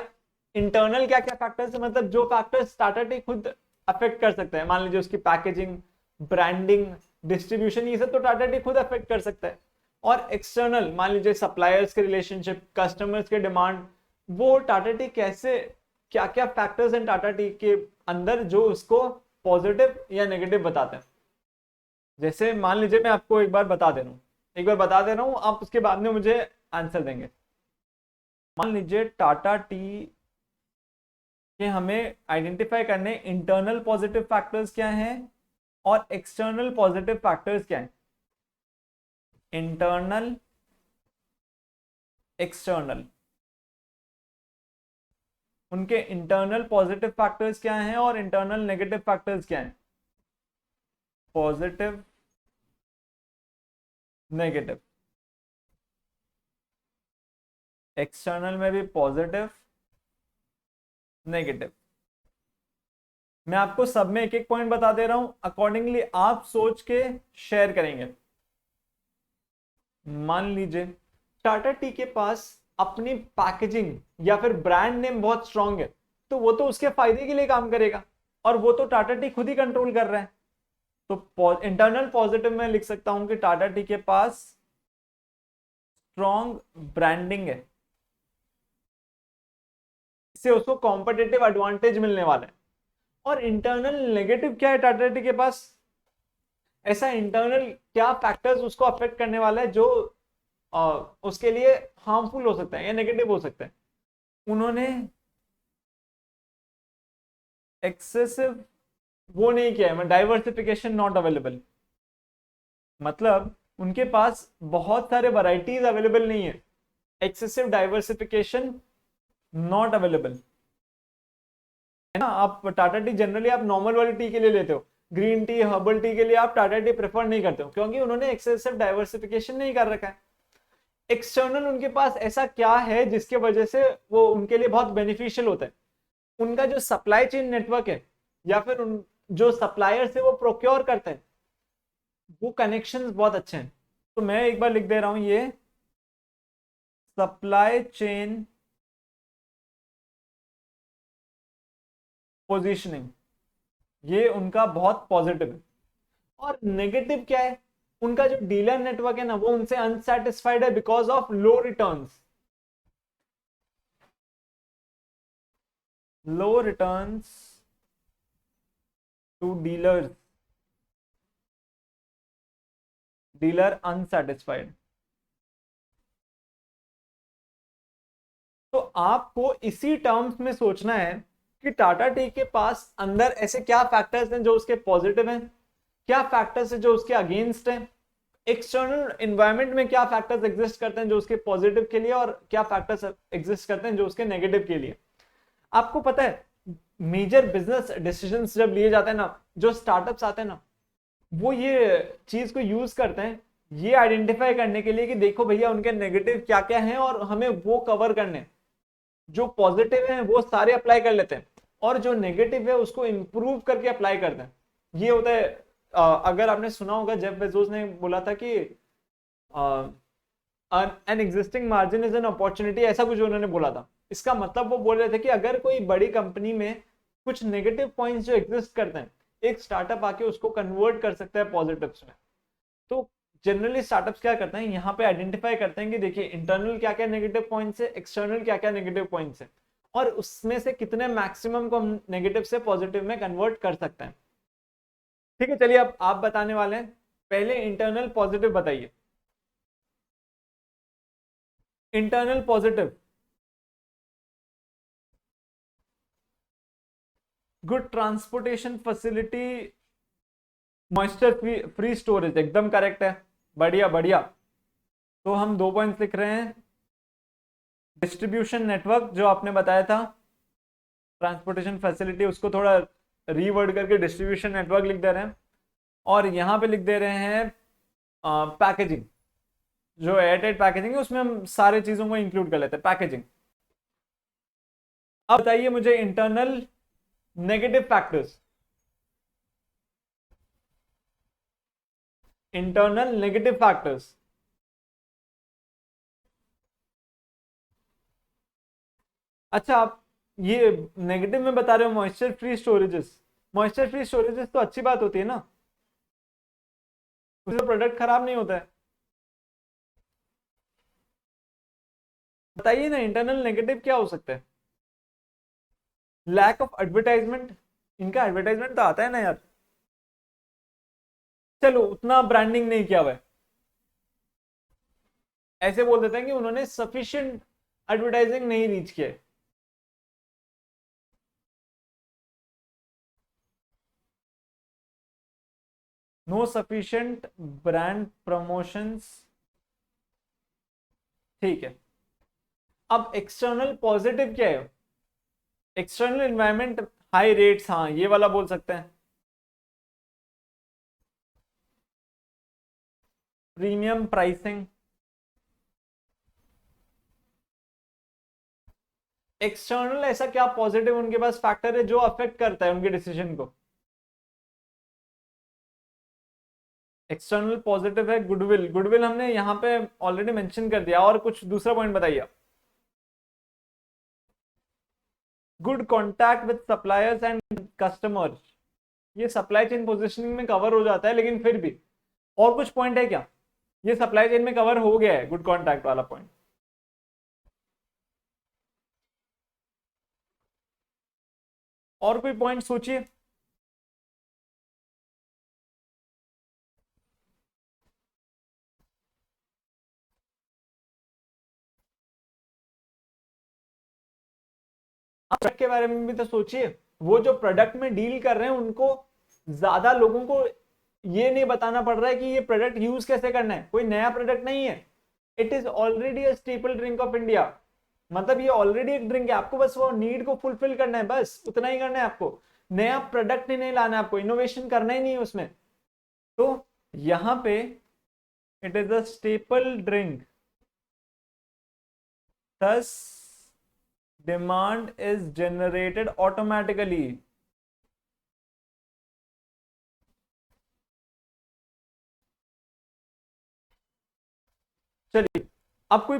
इंटरनल क्या क्या फैक्टर्स है, मतलब जो फैक्टर्स टाटा टी खुद अफेक्ट कर सकते हैं, मान लीजिए उसकी पैकेजिंग, ब्रांडिंग, डिस्ट्रीब्यूशन, ये सब तो टाटा टी खुद अफेक्ट कर सकता है। और एक्सटर्नल मान लीजिए सप्लायर्स के रिलेशनशिप, कस्टमर्स के डिमांड, वो टाटा टी कैसे, क्या क्या फैक्टर्स हैं टाटा टी के अंदर जो उसको पॉजिटिव या नेगेटिव बताते हैं। जैसे मान लीजिए मैं आपको एक बार बता दे रहा हूँ, एक बार बता दे रहा हूँ, आप उसके बाद में मुझे आंसर देंगे। मान लीजिए टाटा टी के हमें आइडेंटिफाई करने इंटरनल पॉजिटिव फैक्टर्स क्या हैं और एक्सटर्नल पॉजिटिव फैक्टर्स क्या हैं। इंटरनल, एक्सटर्नल, उनके इंटरनल पॉजिटिव फैक्टर्स क्या हैं और इंटरनल नेगेटिव फैक्टर्स क्या हैं। पॉजिटिव, नेगेटिव, एक्सटर्नल में भी पॉजिटिव, नेगेटिव। मैं आपको सब में एक एक पॉइंट बता दे रहा हूं, अकॉर्डिंगली आप सोच के शेयर करेंगे। मान लीजिए टाटा टी के पास अपनी पैकेजिंग या फिर ब्रांड नेम बहुत स्ट्रांग है, तो वो तो उसके फायदे के लिए काम करेगा, और वो तो टाटा टी खुद ही कंट्रोल कर रहा है। तो इंटरनल पॉजिटिव में लिख सकता हूं कि टाटा टी के पास स्ट्रॉन्ग ब्रांडिंग है, इससे उसको कॉम्पिटिटिव एडवांटेज मिलने वाला है। और इंटरनल नेगेटिव क्या है टाटा टी के पास, ऐसा इंटरनल क्या फैक्टर्स उसको अफेक्ट करने वाला है जो उसके लिए हार्मफुल हो सकता है या नेगेटिव हो सकता है। उन्होंने एक्सेसिव वो नहीं किया है, डाइवर्सिफिकेशन नॉट अवेलेबल, मतलब उनके पास बहुत सारे वैरायटीज अवेलेबल नहीं है, एक्सेसिव डाइवर्सिफिकेशन नॉट अवेलेबल है ना। आप टाटा टी जनरली आप नॉर्मल वाली टी के लिए लेते हो, ग्रीन टी, हर्बल टी के लिए आप टाटा टी प्रेफर नहीं करते हो, क्योंकि उन्होंने एक्सेसिव डाइवर्सिफिकेशन नहीं कर रखा है। एक्सटर्नल उनके पास ऐसा क्या है जिसके वजह से वो उनके लिए बहुत बेनिफिशियल होता है? उनका जो सप्लाई चेन नेटवर्क है, या फिर उन जो सप्लायर से वो प्रोक्योर करते हैं, वो कनेक्शंस बहुत अच्छे हैं। तो मैं एक बार लिख दे रहा हूं, ये सप्लाई चेन पोजीशनिंग, ये उनका बहुत पॉजिटिव है। और नेगेटिव क्या है? उनका जो डीलर नेटवर्क है ना, वो उनसे अनसेटिस्फाइड है because of low returns. Low returns to dealers, dealer unsatisfied. तो आपको इसी टर्म्स में सोचना है कि टाटा टी के पास अंदर ऐसे क्या फैक्टर्स हैं जो उसके पॉजिटिव हैं, क्या फैक्टर्स हैं जो उसके अगेंस्ट हैं, एक्सटर्नल एनवायरनमेंट में क्या फैक्टर्स एग्जिस्ट करते हैं जो उसके पॉजिटिव के लिए, और क्या फैक्टर्स एग्जिस्ट करते हैं जो उसके नेगेटिव के लिए। आपको पता है मेजर बिजनेस डिसीजंस जब लिए जाते हैं ना, जो स्टार्टअप्स आते हैं ना, वो ये चीज को यूज करते हैं ये आइडेंटिफाई करने के लिए कि देखो भैया उनके नेगेटिव क्या क्या हैं और हमें वो कवर करने हैं। जो पॉजिटिव है वो सारे अप्लाई कर लेते हैं, और जो नेगेटिव है उसको इंप्रूव करके अप्लाई करते हैं। ये होता है। अगर आपने सुना होगा, जेफ बेजोस ने बोला था कि an existing margin is an opportunity, ऐसा कुछ उन्होंने बोला था। इसका मतलब वो बोल रहे थे कि अगर कोई बड़ी कंपनी में कुछ नेगेटिव पॉइंट्स जो एग्जिस्ट करते हैं, एक स्टार्टअप आके उसको कन्वर्ट कर सकता है पॉजिटिव्स में। तो जनरली स्टार्टअप्स क्या करते हैं, यहाँ पे आइडेंटिफाई करते हैं कि देखिए इंटरनल क्या क्या नेगेटिव पॉइंट्स है, एक्सटर्नल क्या क्या नेगेटिव पॉइंट्स है, और उसमें से कितने मैक्सिमम को हम नेगेटिव से पॉजिटिव में कन्वर्ट कर सकते हैं। ठीक है, चलिए अब आप बताने वाले हैं। पहले इंटरनल पॉजिटिव बताइए। Internal positive, good transportation facility, moisture free storage, एकदम करेक्ट है। बढ़िया बढ़िया। तो हम 2 पॉइंट्स लिख रहे हैं। डिस्ट्रीब्यूशन नेटवर्क जो आपने बताया था, ट्रांसपोर्टेशन फैसिलिटी, उसको थोड़ा रीवर्ड करके डिस्ट्रीब्यूशन नेटवर्क लिख दे रहे हैं। और यहाँ पे लिख दे रहे हैं पैकेजिंग, जो एयरटाइट पैकेजिंग है उसमें हम सारे चीजों को इंक्लूड कर लेते हैं, पैकेजिंग। अब बताइए मुझे internal negative factors. Internal negative factors, अच्छा आप ये नेगेटिव में बता रहे हो moisture free storages. Moisture free storages तो अच्छी बात होती है ना, उससे प्रोडक्ट खराब नहीं होता है। बताइए ना इंटरनल नेगेटिव क्या हो सकता है? लैक ऑफ एडवर्टाइजमेंट, इनका एडवर्टाइजमेंट तो आता है ना यार, चलो उतना ब्रांडिंग नहीं किया हुआ है, ऐसे बोल देते हैं कि उन्होंने सफिशिएंट एडवर्टाइजिंग नहीं रीच किया है। नो सफिशिएंट ब्रांड प्रमोशंस, ठीक है। अब एक्सटर्नल पॉजिटिव क्या है? एक्सटर्नल एनवायरनमेंट, हाई रेट्स, हाँ ये वाला बोल सकते हैं। प्रीमियम प्राइसिंग, एक्सटर्नल ऐसा क्या पॉजिटिव उनके पास फैक्टर है जो अफेक्ट करता है उनके डिसीजन को? एक्सटर्नल पॉजिटिव है गुडविल, गुडविल हमने यहाँ पे ऑलरेडी मेंशन कर दिया। और कुछ दूसरा पॉइंट बताइए। Good contact with suppliers and customers, ये सप्लाई चेन पोजिशनिंग में कवर हो जाता है, लेकिन फिर भी और कुछ पॉइंट है क्या? ये सप्लाई चेन में कवर हो गया है गुड कॉन्टैक्ट वाला पॉइंट। और कोई पॉइंट सोचिए। प्रोडक्ट के बारे में भी तो सोचिए। वो जो प्रोडक्ट में डील कर रहे हैं उनको ज्यादा लोगों को ये नहीं बताना पड़ रहा है कि ये प्रोडक्ट यूज कैसे करना है, कोई नया प्रोडक्ट नहीं है। It is already a staple drink of India, मतलब ये ऑलरेडी एक ड्रिंक है, आपको बस वो नीड को फुलफिल करना है, बस उतना ही करना है आपको। नया प्रोडक्ट ही नहीं लाना है आपको, इनोवेशन करना ही नहीं है उसमें। तो यहां पे it is a staple drink, thus demand is generated automatically। चलिए, अब कोई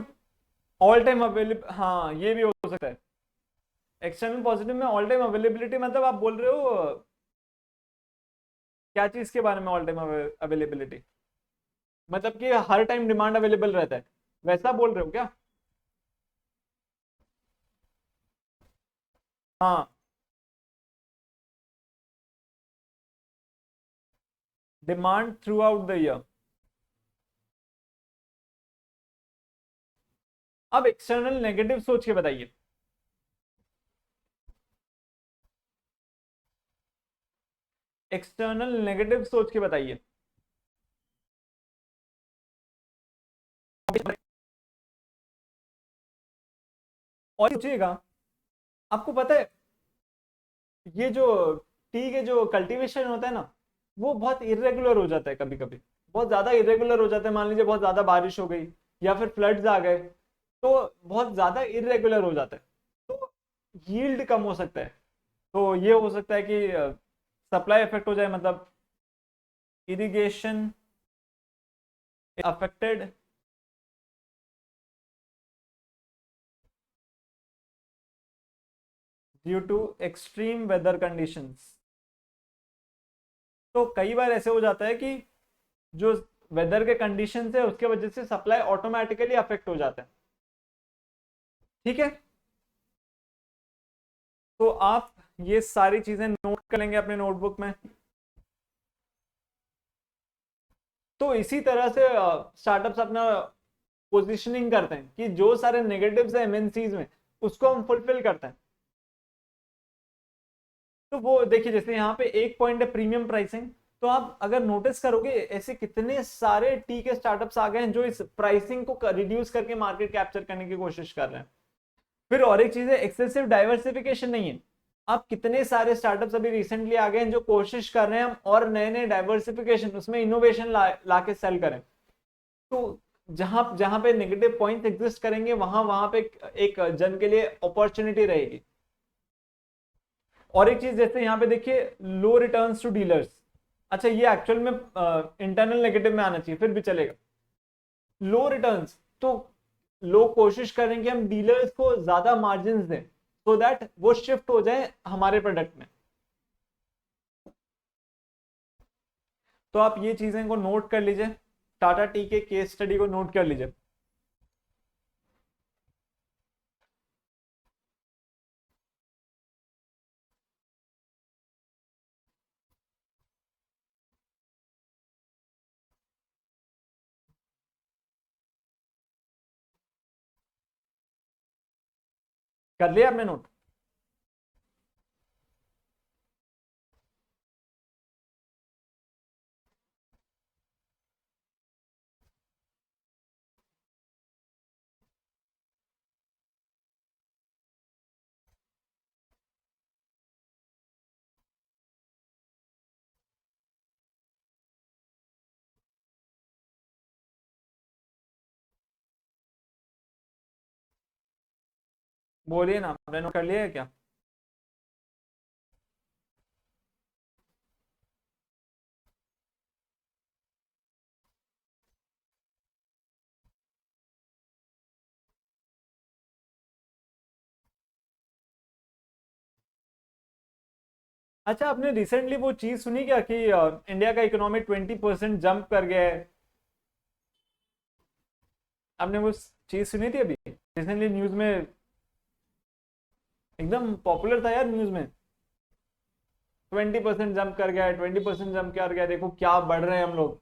ऑल टाइम अवेलेबल, हाँ ये भी हो सकता है। एक्सटर्नल पॉजिटिव में ऑल टाइम अवेलेबिलिटी मतलब आप बोल रहे हो क्या चीज के बारे में? ऑल टाइम अवेलेबिलिटी मतलब कि हर टाइम डिमांड अवेलेबल रहता है, वैसा बोल रहे हो क्या? हाँ, demand through out the year. अब एक्सटर्नल नेगेटिव सोच के बताइए। एक्सटर्नल नेगेटिव सोच के बताइए। और सोचिएगा, आपको पता है ये जो टी के जो कल्टीवेशन होता है ना, वो बहुत इरेगुलर हो जाता है कभी कभी, बहुत ज्यादा इरेगुलर हो जाता है। मान लीजिए बहुत ज्यादा बारिश हो गई या फिर फ्लड्स आ गए, तो बहुत ज्यादा इरेगुलर हो जाता है, तो यील्ड कम हो सकता है। तो ये हो सकता है कि सप्लाई इफेक्ट हो जाए, मतलब irrigation affected due to extreme weather conditions. तो कई बार ऐसे हो जाता है कि जो वेदर के कंडीशन है उसके वजह से सप्लाई ऑटोमेटिकली अफेक्ट हो जाता है। ठीक है, तो आप ये सारी चीजें नोट कर लेंगे अपने नोटबुक में। तो इसी तरह से स्टार्टअप्स अपना पोजीशनिंग करते हैं कि जो सारे नेगेटिव्स है एमएनसीज में, उसको हम फुलफिल करते हैं। तो वो देखिए, जैसे यहाँ पे एक पॉइंट है प्रीमियम प्राइसिंग। तो आप अगर नोटिस करोगे ऐसे कितने सारे टी के स्टार्टअप्स आ गए हैं जो इस प्राइसिंग को रिड्यूस करके मार्केट कैप्चर करने की कोशिश कर रहे हैं। फिर और एक चीज है, एक्सेसिव डाइवर्सिफिकेशन नहीं है। आप कितने सारे स्टार्टअप्स अभी रिसेंटली आ गए हैं जो कोशिश कर रहे हैं हम और नए नए डाइवर्सिफिकेशन, उसमें इनोवेशन ला के सेल करें। तो जहां जहां पे नेगेटिव पॉइंट्स एग्जिस्ट करेंगे, वहां वहां पे एक जन के लिए अपॉर्चुनिटी रहेगी। और एक चीज जैसे यहाँ पे देखिए, लो रिटर्न्स टू डीलर्स। अच्छा, ये एक्चुअल में इंटरनल नेगेटिव में आना चाहिए, फिर भी चलेगा। लो रिटर्न्स, तो लोग कोशिश करें कि हम डीलर्स को ज्यादा मार्जिन दें, सो दैट वो शिफ्ट हो जाए हमारे प्रोडक्ट में। तो आप ये चीजें को नोट कर लीजिए, टाटा टी के केस स्टडी को नोट कर लीजिए। कर लिया आपने नोट? बोलिए ना, आपने नोट कर लिया है क्या? अच्छा, आपने रिसेंटली वो चीज सुनी क्या कि इंडिया का इकोनॉमी 20% जंप कर गया है? आपने वो चीज सुनी थी अभी रिसेंटली न्यूज में? एकदम पॉपुलर था यार न्यूज में। 20% जंप कर गया है, 20% जंप कर गया, देखो क्या बढ़ रहे हैं हम लोग।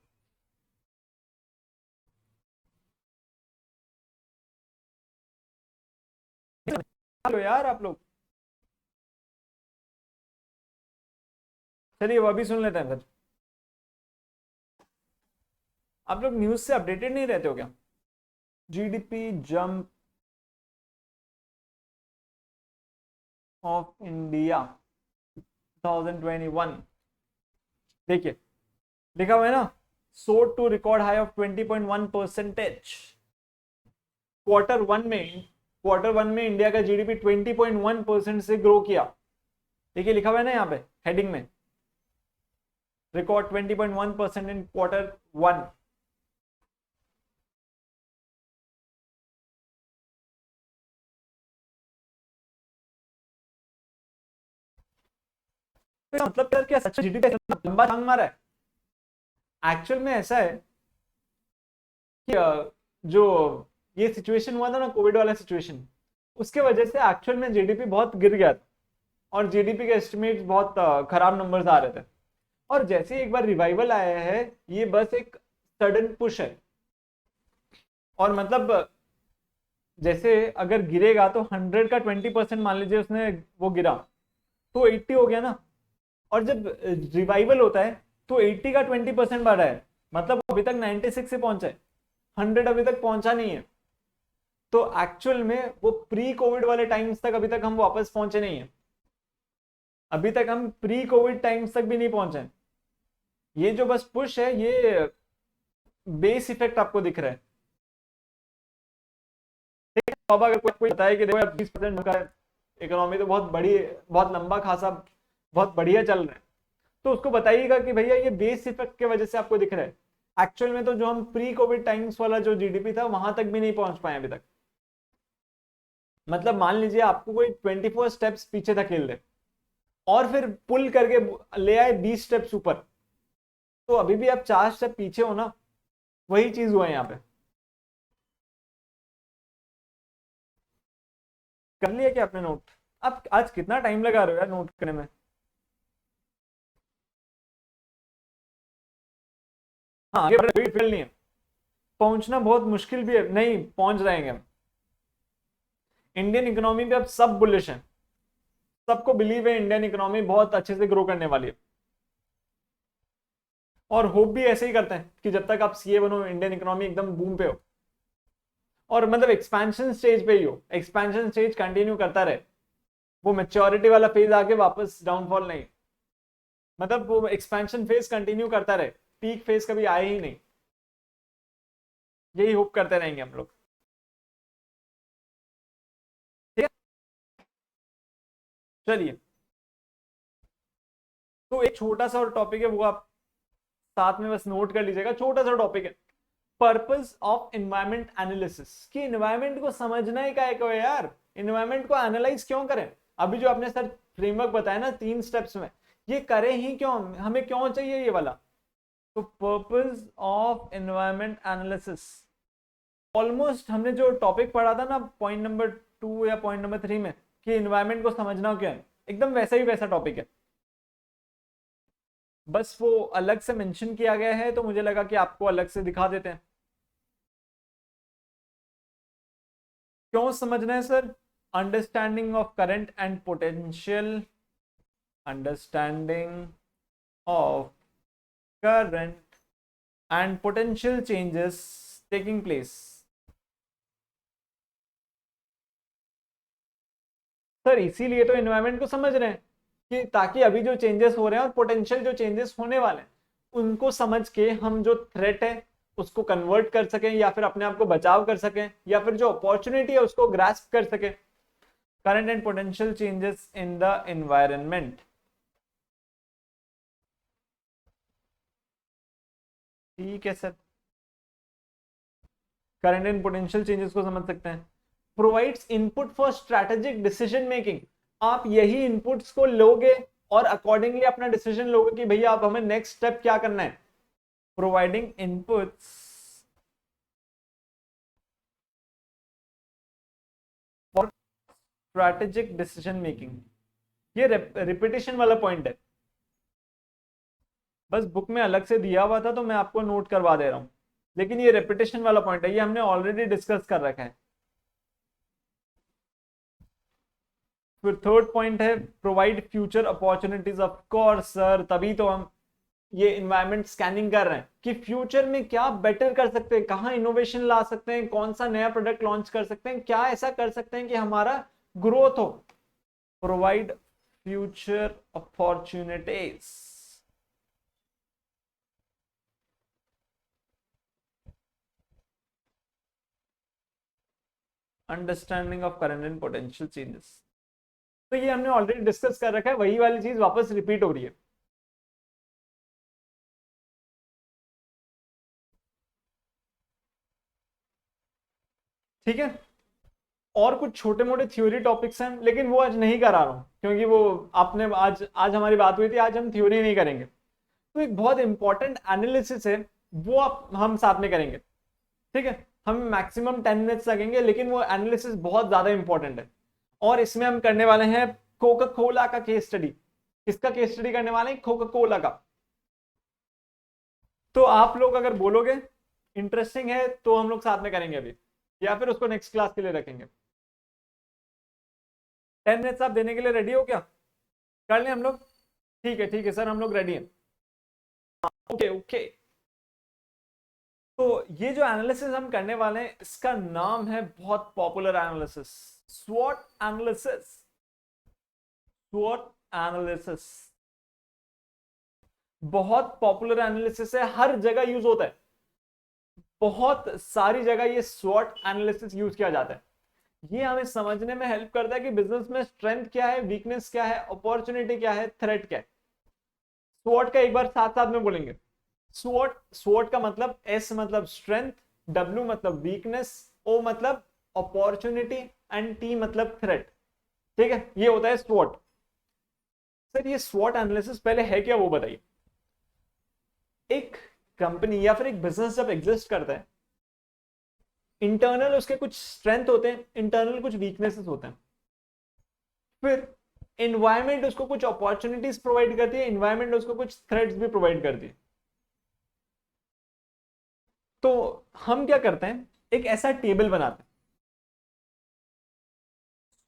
हेलो यार आप लोग, चलिए वो अभी सुन लेते हैं फिर। आप लोग न्यूज से अपडेटेड नहीं रहते हो क्या? GDP jump of India, 2021। देखिए लिखा हुआ है ना, soared to record high of 20.1%। Quarter one में इंडिया का जीडीपी 20.1% से ग्रो किया। देखिए लिखा हुआ है ना यहाँ पे हेडिंग में, रिकॉर्ड 20.1% इन क्वार्टर 1। मतलब यार क्या सच जीडीपी लंबा छलांग मारा है? एक्चुअल में ऐसा है कि जो ये सिचुएशन हुआ था ना, कोविड वाला सिचुएशन, उसके वजह से एक्चुअल में जीडीपी बहुत गिर गया था और जीडीपी के एस्टिमेट्स बहुत खराब नंबर्स आ रहे थे। और जैसे ही एक बार रिवाइवल आया है, ये बस एक सडन पुश है। और मतलब जैसे अगर गिरेगा तो 100 का 20% मान लीजिए उसने वो गिरा तो 80 हो गया ना। और जब रिवाइवल होता है तो 80 का 20% बढ़ा है, मतलब अभी तक 96 से पहुंचा है, 100 अभी तक पहुंचा नहीं है। तो एक्चुअल में वो प्री कोविड वाले टाइम्स तक अभी तक हम वापस पहुंचे नहीं है। अभी तक हम प्री कोविड टाइम्स तक भी नहीं पहुंचे। ये जो बस पुश है, ये बेस इफेक्ट आपको दिख रहा है। अब अगर कोई बताए कि देखो यार 20% का इकोनॉमी तो बहुत बड़ी, बहुत लंबा खासा, बहुत बढ़िया चल रहा है, तो उसको बताइएगा कि भैया ये बेस इफेक्ट की वजह से आपको दिख रहा है। एक्चुअल में तो जो हम प्री कोविड टाइम्स वाला जो जीडीपी था वहां तक भी नहीं पहुंच पाए अभी तक। मतलब मान लीजिए आपको कोई 24 स्टेप्स पीछे धकेल दे और फिर पुल करके ले आए 20 स्टेप्स ऊपर, तो अभी भी आप 4 स्टेप पीछे हो ना। वही चीज हुआ है यहाँ पे। कर लिया क्या आपने नोट? आप आज कितना टाइम लगा रहे हो यार नोट करने में? हाँ आगे बढ़ फेल नहीं है, पहुंचना बहुत मुश्किल भी है, नहीं पहुंच जाएंगे हम। इंडियन इकोनॉमी पे अब सब बुलिश हैं, सबको बिलीव है इंडियन इकोनॉमी बहुत अच्छे से ग्रो करने वाली है। और होप भी ऐसे ही करते हैं कि जब तक आप सीए बनो इंडियन इकोनॉमी एकदम बूम पे हो और मतलब एक्सपेंशन स्टेज पे ही हो, एक्सपेंशन स्टेज कंटिन्यू करता रहे, वो मेच्योरिटी वाला फेज आके वापस डाउनफॉल नहीं, मतलब वो एक्सपेंशन फेज कंटिन्यू करता रहे, पीक फेज कभी आए ही नहीं। यही होप करते रहेंगे हम लोग। ठीक है, चलिए। तो एक छोटा सा और टॉपिक है, वो आप साथ में बस नोट कर लीजिएगा, छोटा सा टॉपिक है, पर्पस ऑफ एनवायरमेंट एनालिसिस। कि एनवायरमेंट को समझना ही काय को है यार, एनवायरमेंट को एनालाइज क्यों करें? अभी जो आपने सर फ्रेमवर्क बताया ना 3 स्टेप्स में, ये करें ही क्यों, हमें क्यों चाहिए ये वाला? तो purpose of environment analysis, almost हमने जो टॉपिक पढ़ा था ना पॉइंट नंबर 2 या पॉइंट नंबर 3 में, कि एनवायरमेंट को समझना क्यों है, एकदम वैसा ही वैसा टॉपिक है। बस वो अलग से मेंशन किया गया है, तो मुझे लगा कि आपको अलग से दिखा देते हैं। क्यों समझना है sir? Understanding of current and potential, understanding of current and potential changes taking place। Sir इसीलिए तो एनवायरनमेंट को समझ रहे हैं, कि ताकि अभी जो चेंजेस हो रहे हैं और पोटेंशियल जो चेंजेस होने वाले हैं उनको समझ के हम जो थ्रेट है उसको कन्वर्ट कर सकें, या फिर अपने आप को बचाव कर सकें, या फिर जो अपॉर्चुनिटी है उसको ग्रास्प कर सकें। Current and potential changes in the environment. ठीक है sir, current and potential changes को समझ सकते हैं। Provides input for strategic decision making. आप यही इनपुट्स को लोगे और अकॉर्डिंगली अपना डिसीजन लोगे कि भैया आप हमें नेक्स्ट स्टेप क्या करना है। Providing inputs for strategic decision making. ये रिपीटेशन वाला पॉइंट है, बस बुक में अलग से दिया हुआ था तो मैं आपको नोट करवा दे रहा हूं, लेकिन ये रेपिटेशन वाला पॉइंट है, ये हमने ऑलरेडी डिस्कस कर रखा है। फिर थर्ड पॉइंट है provide future opportunities. Of course sir, तभी तो हम ये इन्वायरमेंट स्कैनिंग कर रहे हैं कि फ्यूचर में क्या बेटर कर सकते हैं, कहाँ इनोवेशन ला सकते हैं, कौन सा नया प्रोडक्ट लॉन्च कर सकते हैं, क्या ऐसा कर सकते हैं कि हमारा ग्रोथ हो। Provide future opportunities. Understanding of current and potential changes. तो ये हमने ऑलरेडी डिस्कस कर रखा है, वही वाली चीज वापस रिपीट हो रही है। ठीक है, और कुछ छोटे मोटे थ्योरी टॉपिक्स हैं, लेकिन वो आज नहीं करा रहा हूं, क्योंकि वो आपने आज आज हमारी बात हुई थी, आज हम थ्योरी नहीं करेंगे। तो एक बहुत इंपॉर्टेंट एनालिसिस है, वो आप हम साथ में करेंगे। ठीक है, हम मैक्सिमम 10 मिनट्स लगेंगे, लेकिन वो एनालिसिस बहुत ज्यादा इंपॉर्टेंट है। और इसमें हम करने वाले हैं कोका कोला का केस स्टडी। किसका केस स्टडी करने वाले हैं? कोका कोला का। तो आप लोग अगर बोलोगे इंटरेस्टिंग है तो हम लोग साथ में करेंगे अभी, या फिर उसको नेक्स्ट क्लास के लिए रखेंगे। 10 मिनट्स आप देने के लिए रेडी हो क्या? कर लें हम लोग? ठीक है सर, हम लोग रेडी हैं। Okay okay. तो ये जो एनालिसिस हम करने वाले हैं, इसका नाम है बहुत पॉपुलर एनालिसिस, स्वॉट एनालिसिस। स्वॉट एनालिसिस बहुत पॉपुलर एनालिसिस है, हर जगह यूज होता है, बहुत सारी जगह ये स्वॉट एनालिसिस यूज किया जाता है। ये हमें समझने में हेल्प करता है कि बिजनेस में स्ट्रेंथ क्या है, वीकनेस क्या है, अपॉर्चुनिटी क्या है, थ्रेट क्या है। स्वॉट का एक बार साथ साथ में बोलेंगे। स्वॉट, स्वॉट का मतलब एस मतलब स्ट्रेंथ, डब्ल्यू मतलब वीकनेस, ओ मतलब अपॉर्चुनिटी एंड टी मतलब थ्रेट। ठीक है, ये होता है स्वॉट। सर ये स्वॉट एनालिसिस पहले है क्या, वो बताइए। एक कंपनी या फिर एक बिजनेस जब एग्जिस्ट करता है, इंटरनल उसके कुछ स्ट्रेंथ होते हैं, इंटरनल कुछ वीकनेसेस होते हैं, फिर इन्वायरमेंट उसको कुछ अपॉर्चुनिटीज प्रोवाइड करती है, इन्वायरमेंट उसको कुछ थ्रेट्स भी प्रोवाइड करती है। तो हम क्या करते हैं, एक ऐसा टेबल बनाते हैं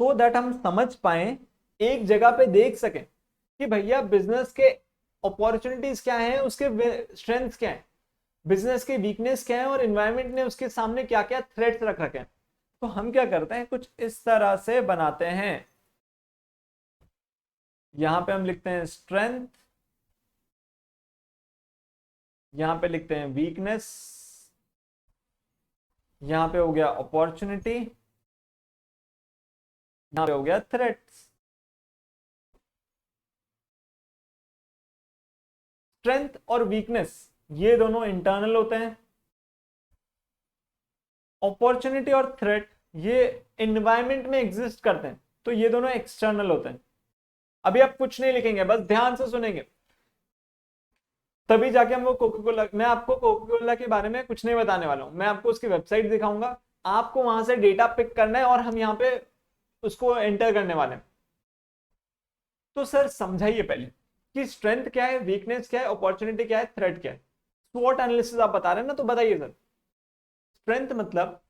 सो दैट हम समझ पाए, एक जगह पे देख सकें कि भैया बिजनेस के अपॉर्चुनिटीज क्या हैं, उसके स्ट्रेंथ्स क्या हैं, बिजनेस के वीकनेस क्या है, और इन्वायरमेंट ने उसके सामने क्या क्या थ्रेट्स रख रखे हैं। तो हम क्या करते हैं, कुछ इस तरह से बनाते हैं। यहां पे हम लिखते हैं स्ट्रेंथ, यहां पे लिखते हैं वीकनेस, यहां पे हो गया अपॉर्चुनिटी, यहां पे हो गया थ्रेट्स। स्ट्रेंथ और वीकनेस ये दोनों इंटरनल होते हैं, अपॉर्चुनिटी और थ्रेट ये एनवायरनमेंट में एग्जिस्ट करते हैं, तो ये दोनों एक्सटर्नल होते हैं। अभी आप कुछ नहीं लिखेंगे, बस ध्यान से सुनेंगे, तभी जाके हम वो कोका कोला, मैं आपको कोका कोला के बारे में कुछ नहीं बताने वाला हूं, मैं आपको उसकी वेबसाइट दिखाऊंगा, आपको वहां से डेटा पिक करना है और हम यहाँ पे उसको एंटर करने वाले हैं। तो सर समझाइए पहले कि स्ट्रेंथ क्या है, वीकनेस क्या है, अपॉर्चुनिटी क्या है, थ्रेट क्या है। स्वॉट एनालिसिस आप बता रहे हैं ना, तो बताइए सर। स्ट्रेंथ मतलब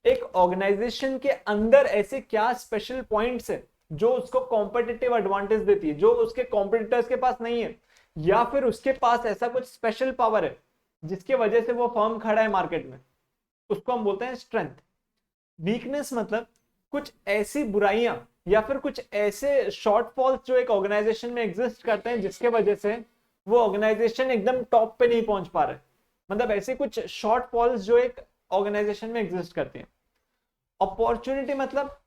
एक ऑर्गेनाइजेशन के अंदर ऐसे क्या स्पेशल पॉइंट्स है जो उसको कॉम्पिटिटिव एडवांटेज देती है, जो उसके कॉम्पिटिटर्स के पास नहीं है, या फिर उसके पास ऐसा कुछ स्पेशल पावर है जिसके वजह से वो फर्म खड़ा है मार्केट में, उसको हम बोलते हैं स्ट्रेंथ। वीकनेस मतलब कुछ ऐसी बुराइयां या फिर कुछ ऐसे शॉर्टफॉल्स जो एक ऑर्गेनाइजेशन में एग्जिस्ट करते हैं, जिसके वजह से वो ऑर्गेनाइजेशन एकदम टॉप पे नहीं पहुंच पा रहे, मतलब ऐसे कुछ शॉर्टफॉल्स जो एक ऑर्गेनाइजेशन में एग्जिस्ट करती हैं। अपॉर्चुनिटी मतलब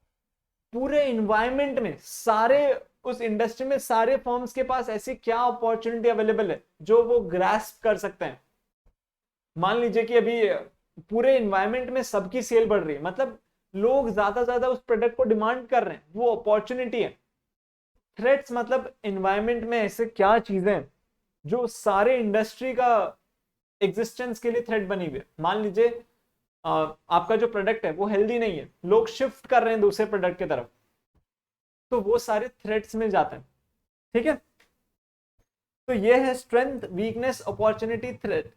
पूरे इन्वायरमेंट में, सारे उस इंडस्ट्री में सारे फर्म्स के पास ऐसी क्या अपॉर्चुनिटी अवेलेबल है जो वो ग्रास्प कर सकते हैं। मान लीजिए कि अभी पूरे इन्वायरमेंट में सबकी सेल बढ़ रही है, मतलब लोग ज्यादा ज्यादा उस प्रोडक्ट को डिमांड कर रहे हैं, वो अपॉर्चुनिटी है। थ्रेट्स मतलब इन्वायरमेंट में ऐसे क्या चीजें हैं जो सारे इंडस्ट्री का एग्जिस्टेंस के लिए थ्रेट बनी हुई है। मान लीजिए आपका जो प्रोडक्ट है वो हेल्दी नहीं है, लोग शिफ्ट कर रहे हैं दूसरे प्रोडक्ट की तरफ, तो वो सारे थ्रेट्स में जाते हैं। ठीक है, तो ये है स्ट्रेंथ, वीकनेस, अपॉर्चुनिटी, थ्रेट।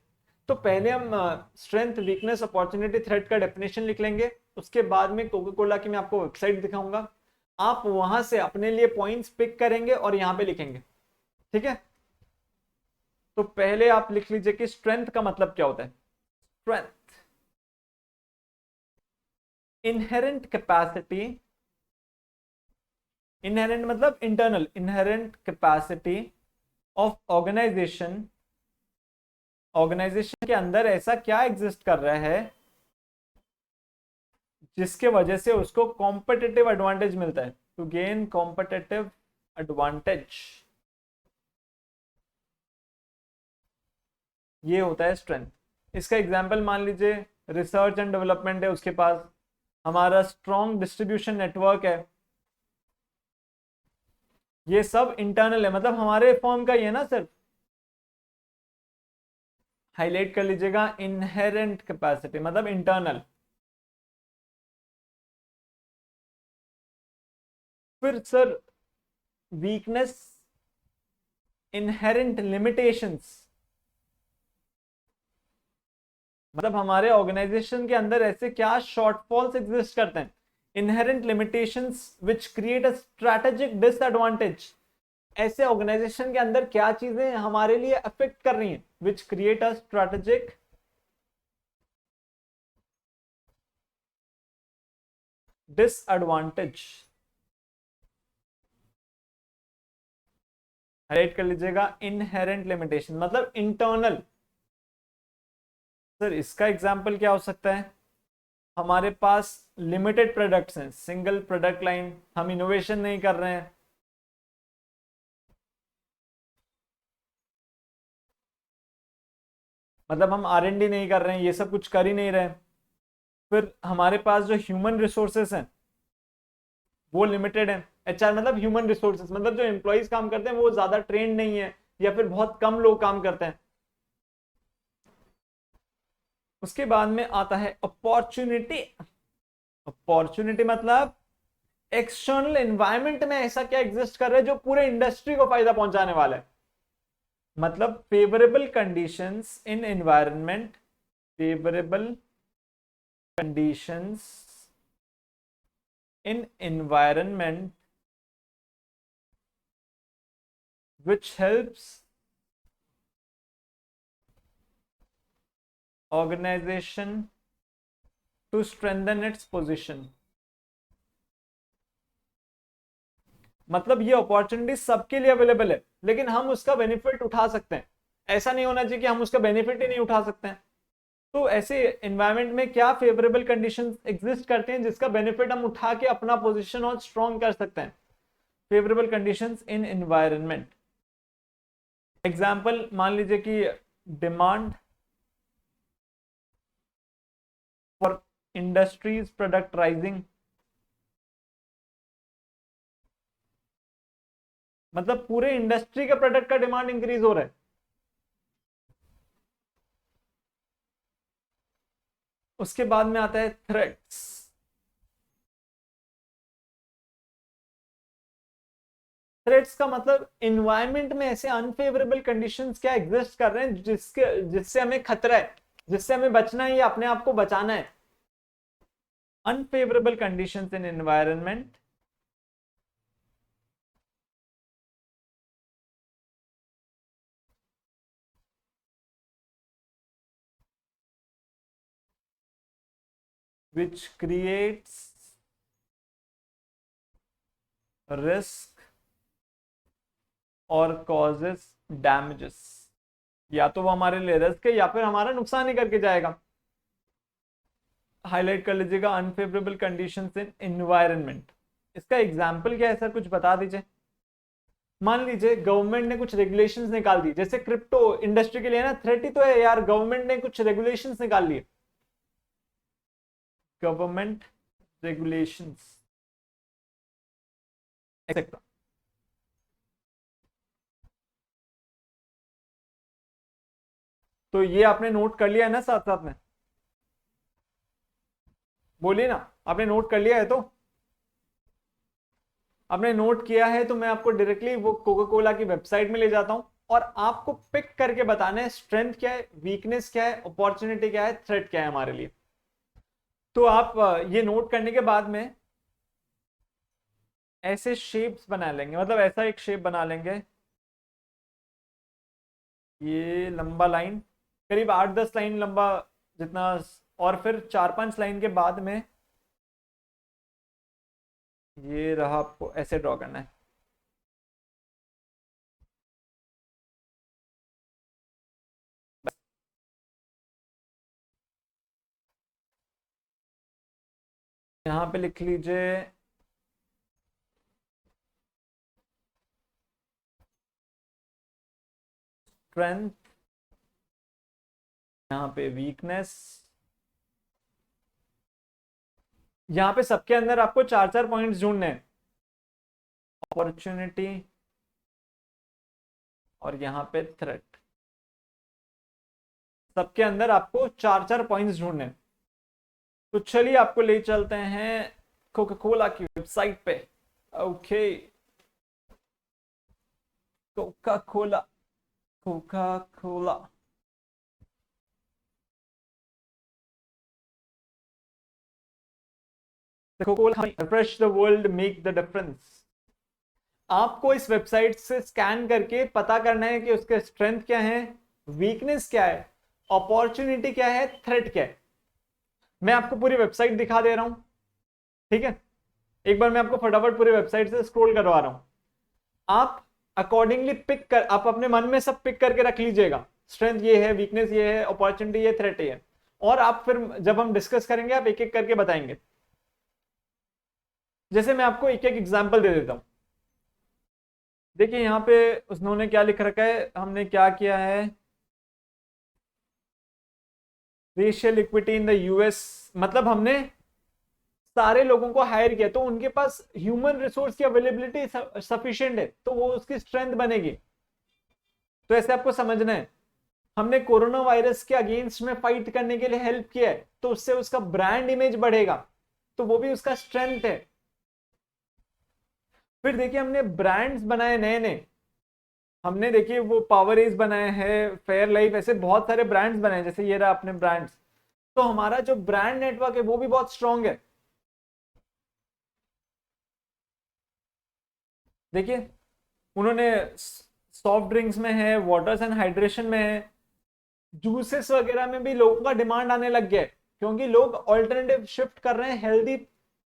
तो पहले हम स्ट्रेंथ, वीकनेस, अपॉर्चुनिटी, थ्रेट का डेफिनेशन लिख लेंगे, उसके बाद में कोका कोला की मैं आपको वेबसाइट दिखाऊंगा, आप वहां से अपने लिए पॉइंट्स पिक करेंगे और यहां पे लिखेंगे। ठीक है, तो पहले आप लिख लीजिए कि स्ट्रेंथ का मतलब क्या होता है। स्ट्रेंथ, इनहेरेंट कैपेसिटी, इनहेरेंट मतलब internal, inherent capacity of organization, organization के अंदर ऐसा क्या एग्जिस्ट कर रहा है जिसके वजह से उसको कॉम्पिटिटिव एडवांटेज मिलता है, टू गेन कॉम्पिटिटिव एडवांटेज, ये होता है स्ट्रेंथ। इसका एग्जांपल मान लीजिए रिसर्च एंड डेवलपमेंट है उसके पास, हमारा स्ट्रॉन्ग डिस्ट्रीब्यूशन नेटवर्क है, ये सब इंटरनल है, मतलब हमारे फॉर्म का ही है ना सर। हाईलाइट कर लीजिएगा, इनहेरेंट कैपेसिटी मतलब इंटरनल। फिर सर वीकनेस, इनहेरेंट लिमिटेशंस, मतलब हमारे ऑर्गेनाइजेशन के अंदर ऐसे क्या शॉर्टफॉल्स एग्जिस्ट करते हैं, inherent limitations which create a strategic disadvantage, ऐसे ऑर्गेनाइजेशन के अंदर क्या चीजें हमारे लिए अफेक्ट कर रही हैं, which create a strategic disadvantage. Highlight कर लीजिएगा, इनहेरेंट लिमिटेशन मतलब इंटरनल। सर इसका एग्जाम्पल क्या हो सकता है, हमारे पास लिमिटेड प्रोडक्ट्स हैं, सिंगल प्रोडक्ट लाइन, हम इनोवेशन नहीं कर रहे हैं, मतलब हम R&D नहीं कर रहे हैं, ये सब कुछ कर ही नहीं रहे हैं। फिर हमारे पास जो ह्यूमन रिसोर्सेस हैं वो लिमिटेड है, HR मतलब ह्यूमन रिसोर्सेस, मतलब जो एम्प्लॉइज काम करते हैं वो ज्यादा ट्रेंड नहीं है या फिर बहुत कम लोग काम करते हैं। उसके बाद में आता है अपॉर्चुनिटी, अपॉर्चुनिटी मतलब एक्सटर्नल एनवायरनमेंट में ऐसा क्या एग्जिस्ट कर रहा है जो पूरे इंडस्ट्री को फायदा पहुंचाने वाला है, मतलब favourable conditions in environment, favourable conditions in environment which helps organization to strengthen its position, मतलब ये अपॉर्चुनिटी सबके लिए अवेलेबल है लेकिन हम उसका बेनिफिट उठा सकते हैं, ऐसा नहीं होना चाहिए कि हम उसका बेनिफिट ही नहीं उठा सकते हैं। तो ऐसे एनवायरनमेंट में क्या फेवरेबल कंडीशंस एग्जिस्ट करते हैं जिसका बेनिफिट हम उठा के अपना पोजीशन और स्ट्रॉन्ग कर सकते हैं, फेवरेबल कंडीशंस इन एनवायरनमेंट। एग्जाम्पल मान लीजिए कि demand for industries product rising, मतलब पूरे इंडस्ट्री के प्रोडक्ट का डिमांड इंक्रीज हो रहा है। उसके बाद में आता है थ्रेट्स, थ्रेट्स का मतलब इन्वायरमेंट में ऐसे अनफेवरेबल कंडीशंस क्या एग्जिस्ट कर रहे हैं जिससे हमें खतरा है, जिससे हमें बचना है या अपने आप को बचाना है। Unfavourable conditions in environment which creates risk और causes damages, या तो वो हमारे लिए रिस्क है या फिर हमारा नुकसान ही करके जाएगा। हाईलाइट कर लीजिएगा, अनफेवरेबल कंडीशंस इन एनवायरनमेंट। इसका एग्जाम्पल क्या है सर, कुछ बता दीजिए। मान लीजिए गवर्नमेंट ने कुछ रेगुलेशंस निकाल दी, जैसे क्रिप्टो इंडस्ट्री के लिए ना थ्रेट ही तो है यार, गवर्नमेंट ने कुछ रेगुलेशंस निकाल लिए, गवर्नमेंट रेगुलेशंस एक्सेट्रा। तो ये आपने नोट कर लिया है ना साथ साथ में, बोलिए ना, आपने नोट कर लिया है तो, आपने नोट किया है तो मैं आपको डायरेक्टली वो कोका कोला की वेबसाइट में ले जाता हूं और आपको पिक करके बताना है स्ट्रेंथ क्या है, वीकनेस क्या है, अपॉर्चुनिटी क्या है, थ्रेट क्या है हमारे लिए। तो आप ये नोट करने के बाद में ऐसे शेप्स बना लेंगे, मतलब ऐसा एक शेप बना लेंगे, ये लंबा लाइन करीब 8-10 लाइन लंबा जितना, और फिर 4-5 लाइन के बाद में ये रहा, आपको ऐसे ड्रॉ करना है। यहाँ पे लिख लीजिए स्ट्रेंथ, यहाँ पे वीकनेस। यहाँ पे सबके अंदर आपको चार चार पॉइंट्स ढूंढने हैं, अपॉर्चुनिटी और यहाँ पे थ्रेट। सबके अंदर आपको चार चार पॉइंट्स ढूंढने हैं। तो चलिए आपको ले चलते हैं कोका कोला की वेबसाइट पे। Okay, Coca Cola, Coca Cola. Coca Cola, refresh the world, make the difference. आपको इस वेबसाइट से स्कैन करके पता करना है कि उसके स्ट्रेंथ क्या है, वीकनेस क्या है, अपॉर्चुनिटी क्या है, थ्रेट क्या है। मैं आपको पूरी वेबसाइट दिखा दे रहा हूं, ठीक है। एक बार मैं आपको फटाफट पूरी वेबसाइट से स्क्रॉल करवा रहा हूं। आप अकॉर्डिंगली पिक कर, आप अपने मन में सब पिक करके रख लीजिएगा। स्ट्रेंथ ये है, वीकनेस ये है, अपॉर्चुनिटी ये, थ्रेट ये है। और आप फिर जब हम डिस्कस करेंगे आप एक एक करके बताएंगे। जैसे मैं आपको एक एक एग्जांपल दे देता हूं। देखिए यहाँ पे उन्होंने क्या लिख रखा है, हमने क्या किया है, racial equity in the US. मतलब हमने सारे लोगों को हायर किया तो उनके पास ह्यूमन रिसोर्स की अवेलेबिलिटी सफिशिएंट है, तो वो उसकी स्ट्रेंथ बनेगी। तो ऐसे आपको समझना है। हमने कोरोना वायरस के अगेंस्ट में फाइट करने के लिए हेल्प किया है, तो उससे उसका ब्रांड इमेज बढ़ेगा, तो वो भी उसका स्ट्रेंथ है। फिर देखिए हमने ब्रांड्स बनाए नए नए। हमने देखिए वो पावर एज बनाए हैं, फेयर लाइफ, ऐसे बहुत सारे ब्रांड्स बनाए, जैसे ये रहा अपने ब्रांड्स। तो हमारा जो ब्रांड नेटवर्क है वो भी बहुत स्ट्रांग है। देखिए उन्होंने सॉफ्ट ड्रिंक्स में है, वाटर्स एंड हाइड्रेशन में है, जूसेस वगैरह में भी लोगों का डिमांड आने लग गया है, क्योंकि लोग ऑल्टरनेटिव शिफ्ट कर रहे हैं हेल्दी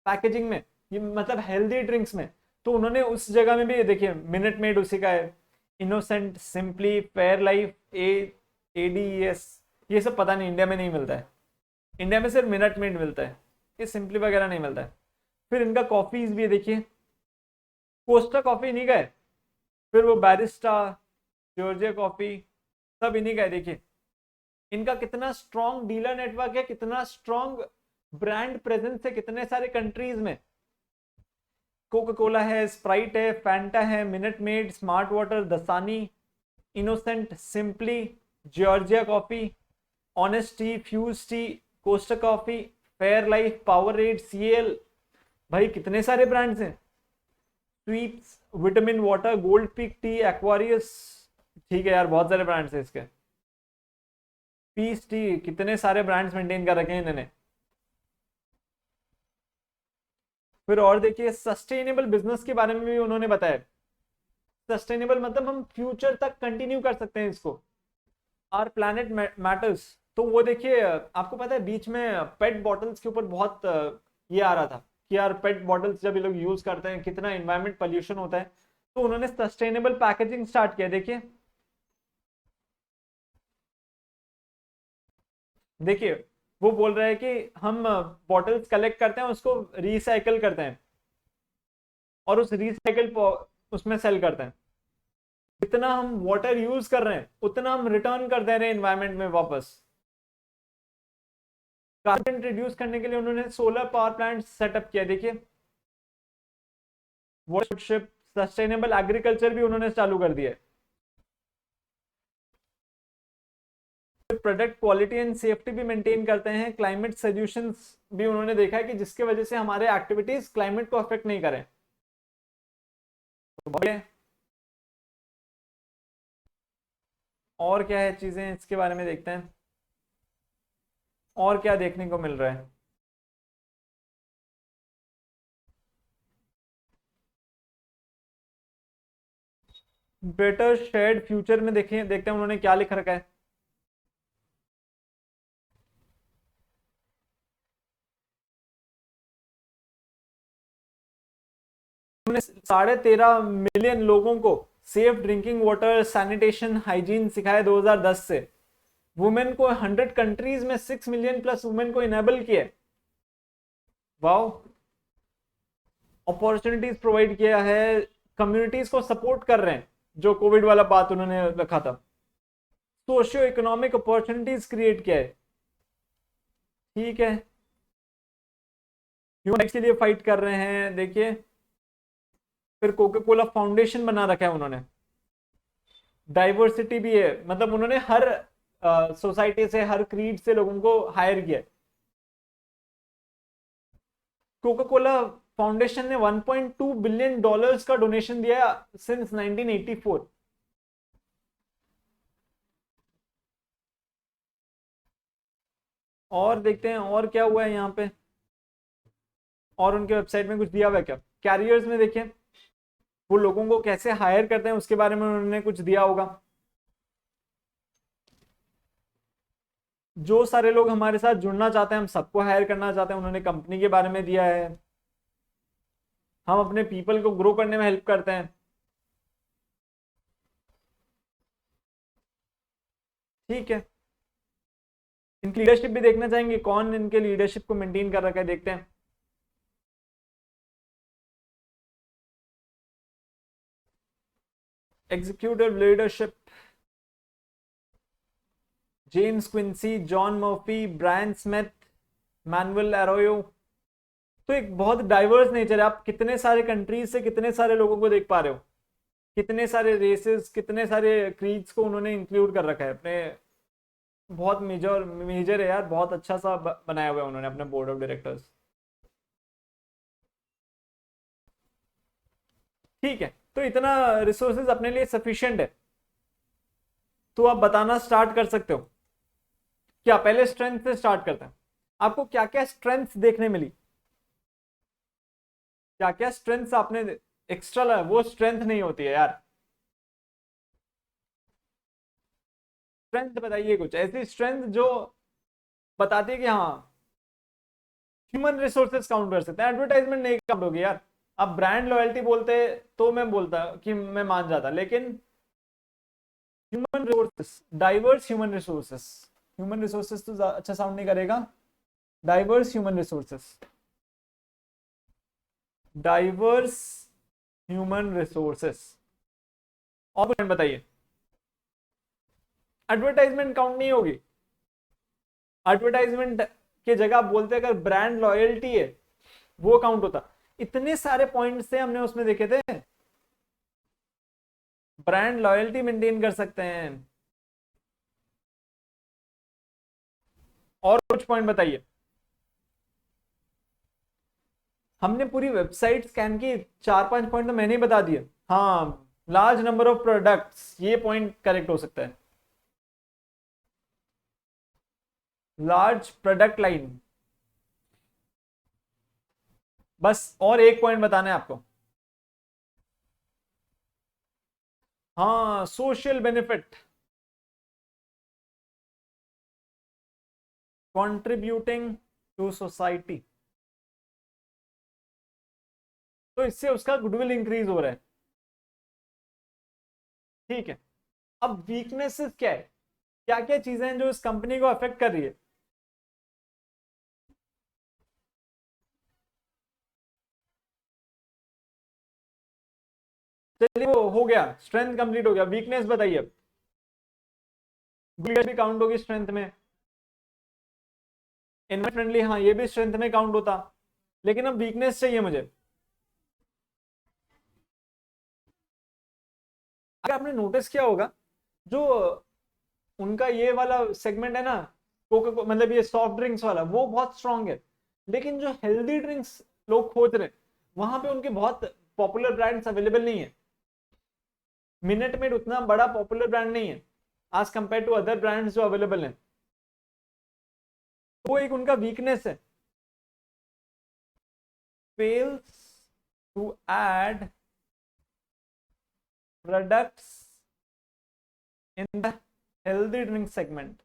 पैकेजिंग में, ये मतलब हेल्दी ड्रिंक्स में। तो उन्होंने उस जगह में भी देखिए मिनट मेड उसी का है, innocent, simply, fair life, ADS. ये सब पता नहीं, इंडिया में नहीं मिलता है। इंडिया में सिर्फ मिनट मेड मिलता है, ये सिंपली वगैरह नहीं मिलता है। फिर इनका कॉफीज भी देखिए, कोस्टा कॉफी इन्हीं का है, फिर वो बैरिस्टा, जॉर्जिया कॉफी, सब इन्हीं का है। देखिए इनका कितना स्ट्रॉन्ग डीलर नेटवर्क है, कितना स्ट्रॉन्ग ब्रांड प्रेजेंस है कितने सारे कंट्रीज में। कोका कोला है, स्प्राइट है, फैंटा है, Minute Maid, Smart Water, Dasani, Innocent, Simply, Georgia Coffee, Honest Tea, Fuze Tea, Costa Coffee, Fairlife, Powerade, Ciel. भाई कितने सारे ब्रांड्स हैं। Schweppes, Vitamin Water, Gold Peak Tea, Aquarius. ठीक है यार, बहुत सारे ब्रांड्स हैं इसके। पीस टी, कितने सारे ब्रांड्स मेंटेन कर रखे हैं इन्होंने। फिर और देखिए सस्टेनेबल बिजनेस के बारे में भी उन्होंने बताया। सस्टेनेबल मतलब हम फ्यूचर तक कंटिन्यू कर सकते हैं इसको, आर प्लैनेट मैटर्स। तो वो देखिए आपको पता है बीच में पेट बॉटल्स के ऊपर बहुत ये आ रहा था कि यार पेट बॉटल्स जब ये लोग यूज करते हैं कितना इन्वायरमेंट पोल्यूशन होता है। तो उन्होंने सस्टेनेबल पैकेजिंग स्टार्ट किया। देखिए देखिए वो बोल रहा है कि हम बॉटल्स कलेक्ट करते हैं, उसको रिसाइकल करते हैं और उस रिसाइकल उसमें सेल करते हैं। जितना हम वाटर यूज कर रहे हैं उतना हम रिटर्न कर दे रहे हैं इन्वायरमेंट में वापस। कार्बन रिड्यूस करने के लिए उन्होंने सोलर पावर प्लांट सेटअप किया। देखिए वाटरशिप, सस्टेनेबल एग्रीकल्चर भी उन्होंने चालू कर दिया है। प्रोडक्ट क्वालिटी एंड सेफ्टी भी मेंटेन करते हैं। क्लाइमेट सोल्यूशंस भी उन्होंने देखा है कि जिसके वजह से हमारे एक्टिविटीज क्लाइमेट को अफेक्ट नहीं करें। तो और क्या है चीजें इसके बारे में देखते हैं, और क्या देखने को मिल रहा है। बेटर शेयर्ड फ्यूचर में देखें, देखते हैं उन्होंने क्या लिख रखा है। उन्होंने 13.5 मिलियन लोगों को safe drinking water, sanitation, hygiene सिखाया 2010 से। वुमेन को 100 कंट्रीज में 6 मिलियन प्लस वुमेन को इनेबल किया। वाओ। अपॉर्चुनिटीज प्रोवाइड किया है, कम्युनिटीज को सपोर्ट कर रहे हैं, जो कोविड वाला बात उन्होंने रखा था। सोशियो इकोनॉमिक अपॉर्चुनिटीज क्रिएट किया है। ठीक है, ह्यूमन राइट्स के लिए फाइट कर रहे हैं, देखिए। फिर कोका कोला फाउंडेशन बना रखा है उन्होंने। डाइवर्सिटी भी है, मतलब उन्होंने हर सोसाइटी से, हर क्रीड से लोगों को हायर किया। कोका कोला फाउंडेशन ने 1.2 बिलियन डॉलर्स का डोनेशन दिया सिंस 1984। और देखते हैं और क्या हुआ है यहाँ पे, और उनके वेबसाइट में कुछ दिया हुआ है क्या। कैरियर्स में देखिए, वो लोगों को कैसे हायर करते हैं उसके बारे में उन्होंने कुछ दिया होगा। जो सारे लोग हमारे साथ जुड़ना चाहते हैं, हम सबको हायर करना चाहते हैं, उन्होंने कंपनी के बारे में दिया है। हम अपने पीपल को ग्रो करने में हेल्प करते हैं। ठीक है, इनकी लीडरशिप भी देखना चाहेंगे, कौन इनके लीडरशिप को मेंटेन कर रखा है, देखते हैं। Executive leadership, James Quincy, John Murphy, Brian Smith, Manuel Arroyo. तो एक बहुत डाइवर्स नेचर है। आप कितने सारे कंट्रीज से कितने सारे लोगों को देख पा रहे हो, कितने सारे रेसेस, कितने सारे क्रीड्स को उन्होंने इंक्लूड कर रखा है अपने। बहुत मेजर मेजर है यार, बहुत अच्छा सा बनाया हुआ है उन्होंने अपने बोर्ड ऑफ डायरेक्टर्स। ठीक है, तो इतना रिसोर्सेज अपने लिए सफिशिएंट है। तो आप बताना स्टार्ट कर सकते हो। क्या पहले स्ट्रेंथ से स्टार्ट करते हैं। आपको क्या क्या स्ट्रेंथ देखने मिली, क्या क्या स्ट्रेंथ आपने एक्स्ट्रा, वो स्ट्रेंथ नहीं होती है यार। स्ट्रेंथ बताइए, कुछ ऐसी स्ट्रेंथ जो बताती है कि हाँ ह्यूमन रिसोर्सेज काउंट कर सकते हैं, एडवर्टाइजमेंट नहीं काउंट होगी यार। अब ब्रांड लॉयल्टी बोलते तो मैं बोलता कि मैं मान जाता, लेकिन human resources, diverse human resources, human resources तो अच्छा साउंड नहीं करेगा, diverse human resources, diverse human resources. और कुछ बताइए। एडवर्टाइजमेंट काउंट नहीं होगी। एडवर्टाइजमेंट की जगह बोलते अगर ब्रांड लॉयल्टी है वो काउंट होता। इतने सारे पॉइंट्स थे हमने उसमें देखे थे। ब्रांड लॉयल्टी मेंटेन कर सकते हैं। और कुछ पॉइंट बताइए। हमने पूरी वेबसाइट स्कैन की, 4-5 पॉइंट तो मैंने ही बता दिए। हाँ, लार्ज नंबर ऑफ प्रोडक्ट्स, ये पॉइंट करेक्ट हो सकता है। लार्ज प्रोडक्ट लाइन, बस और एक पॉइंट बताना है आपको। हाँ, social benefit, contributing to society. तो इससे उसका गुडविल इंक्रीज हो रहा है। ठीक है, अब वीकनेसेस क्या है, क्या क्या चीजें हैं जो इस कंपनी को अफेक्ट कर रही है। चलिए, वो हो गया, स्ट्रेंथ कंप्लीट हो गया। वीकनेस बताइए अब। भी काउंट होगी स्ट्रेंथ में। इन्वेस्ट फ्रेंडली, हाँ ये भी स्ट्रेंथ में काउंट होता। लेकिन अब वीकनेस चाहिए मुझे। अगर आपने नोटिस किया होगा, जो उनका ये वाला सेगमेंट है ना, कोका मतलब ये सॉफ्ट ड्रिंक्स वाला, वो बहुत स्ट्रांग है। लेकिन जो हेल्दी ड्रिंक्स लोग खोज रहे हैं, वहां पे उनके बहुत पॉपुलर ब्रांड्स अवेलेबल नहीं है। मिनट मेड उतना बड़ा पॉपुलर ब्रांड नहीं है आज कंपेयर टू अदर ब्रांड्स जो अवेलेबल हैं। वो एक उनका वीकनेस है। Fails to add products in the healthy drink segment.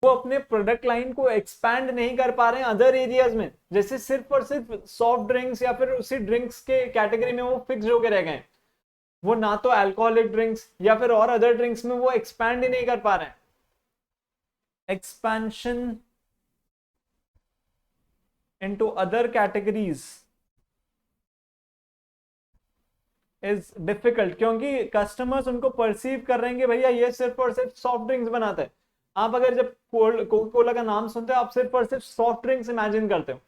वो अपने प्रोडक्ट लाइन को एक्सपैंड नहीं कर पा रहे हैं अदर एरियाज में, जैसे सिर्फ और सिर्फ सॉफ्ट ड्रिंक्स या फिर उसी ड्रिंक्स के कैटेगरी में वो फिक्स होकर रह गए। वो ना तो अल्कोहलिक ड्रिंक्स या फिर और अदर ड्रिंक्स में वो एक्सपैंड ही नहीं कर पा रहे हैं। Expansion into other categories is difficult, क्योंकि कस्टमर्स उनको परसीव कर रहे हैं कि भैया ये सिर्फ और सिर्फ सॉफ्ट ड्रिंक्स बनाता है। आप अगर जब कोका कोला का नाम सुनते हो आप सिर्फ और सिर्फ सॉफ्ट ड्रिंक्स इमेजिन करते हो।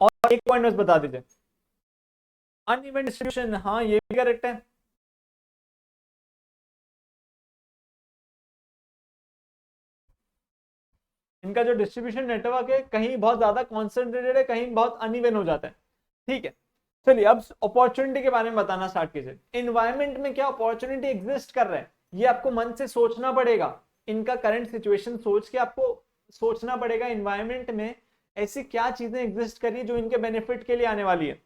और एक पॉइंट बस बता दीजिए, अनइवन डिस्ट्रीब्यूशन, हाँ ये भी करेक्ट है। इनका जो डिस्ट्रीब्यूशन नेटवर्क है कहीं बहुत ज्यादा कॉन्सेंट्रेटेड है, कहीं बहुत अनइवन हो जाता है। ठीक है, चलिए अब अपॉर्चुनिटी के बारे में बताना स्टार्ट कीजिए। इन्वायरमेंट में क्या अपॉर्चुनिटी एग्जिस्ट कर रहा है, ये आपको मन से सोचना पड़ेगा। इनका करंट सिचुएशन सोच के आपको सोचना पड़ेगा इन्वायरमेंट में ऐसी क्या चीजें एग्जिस्ट कर रही है जो इनके बेनिफिट के लिए आने वाली है।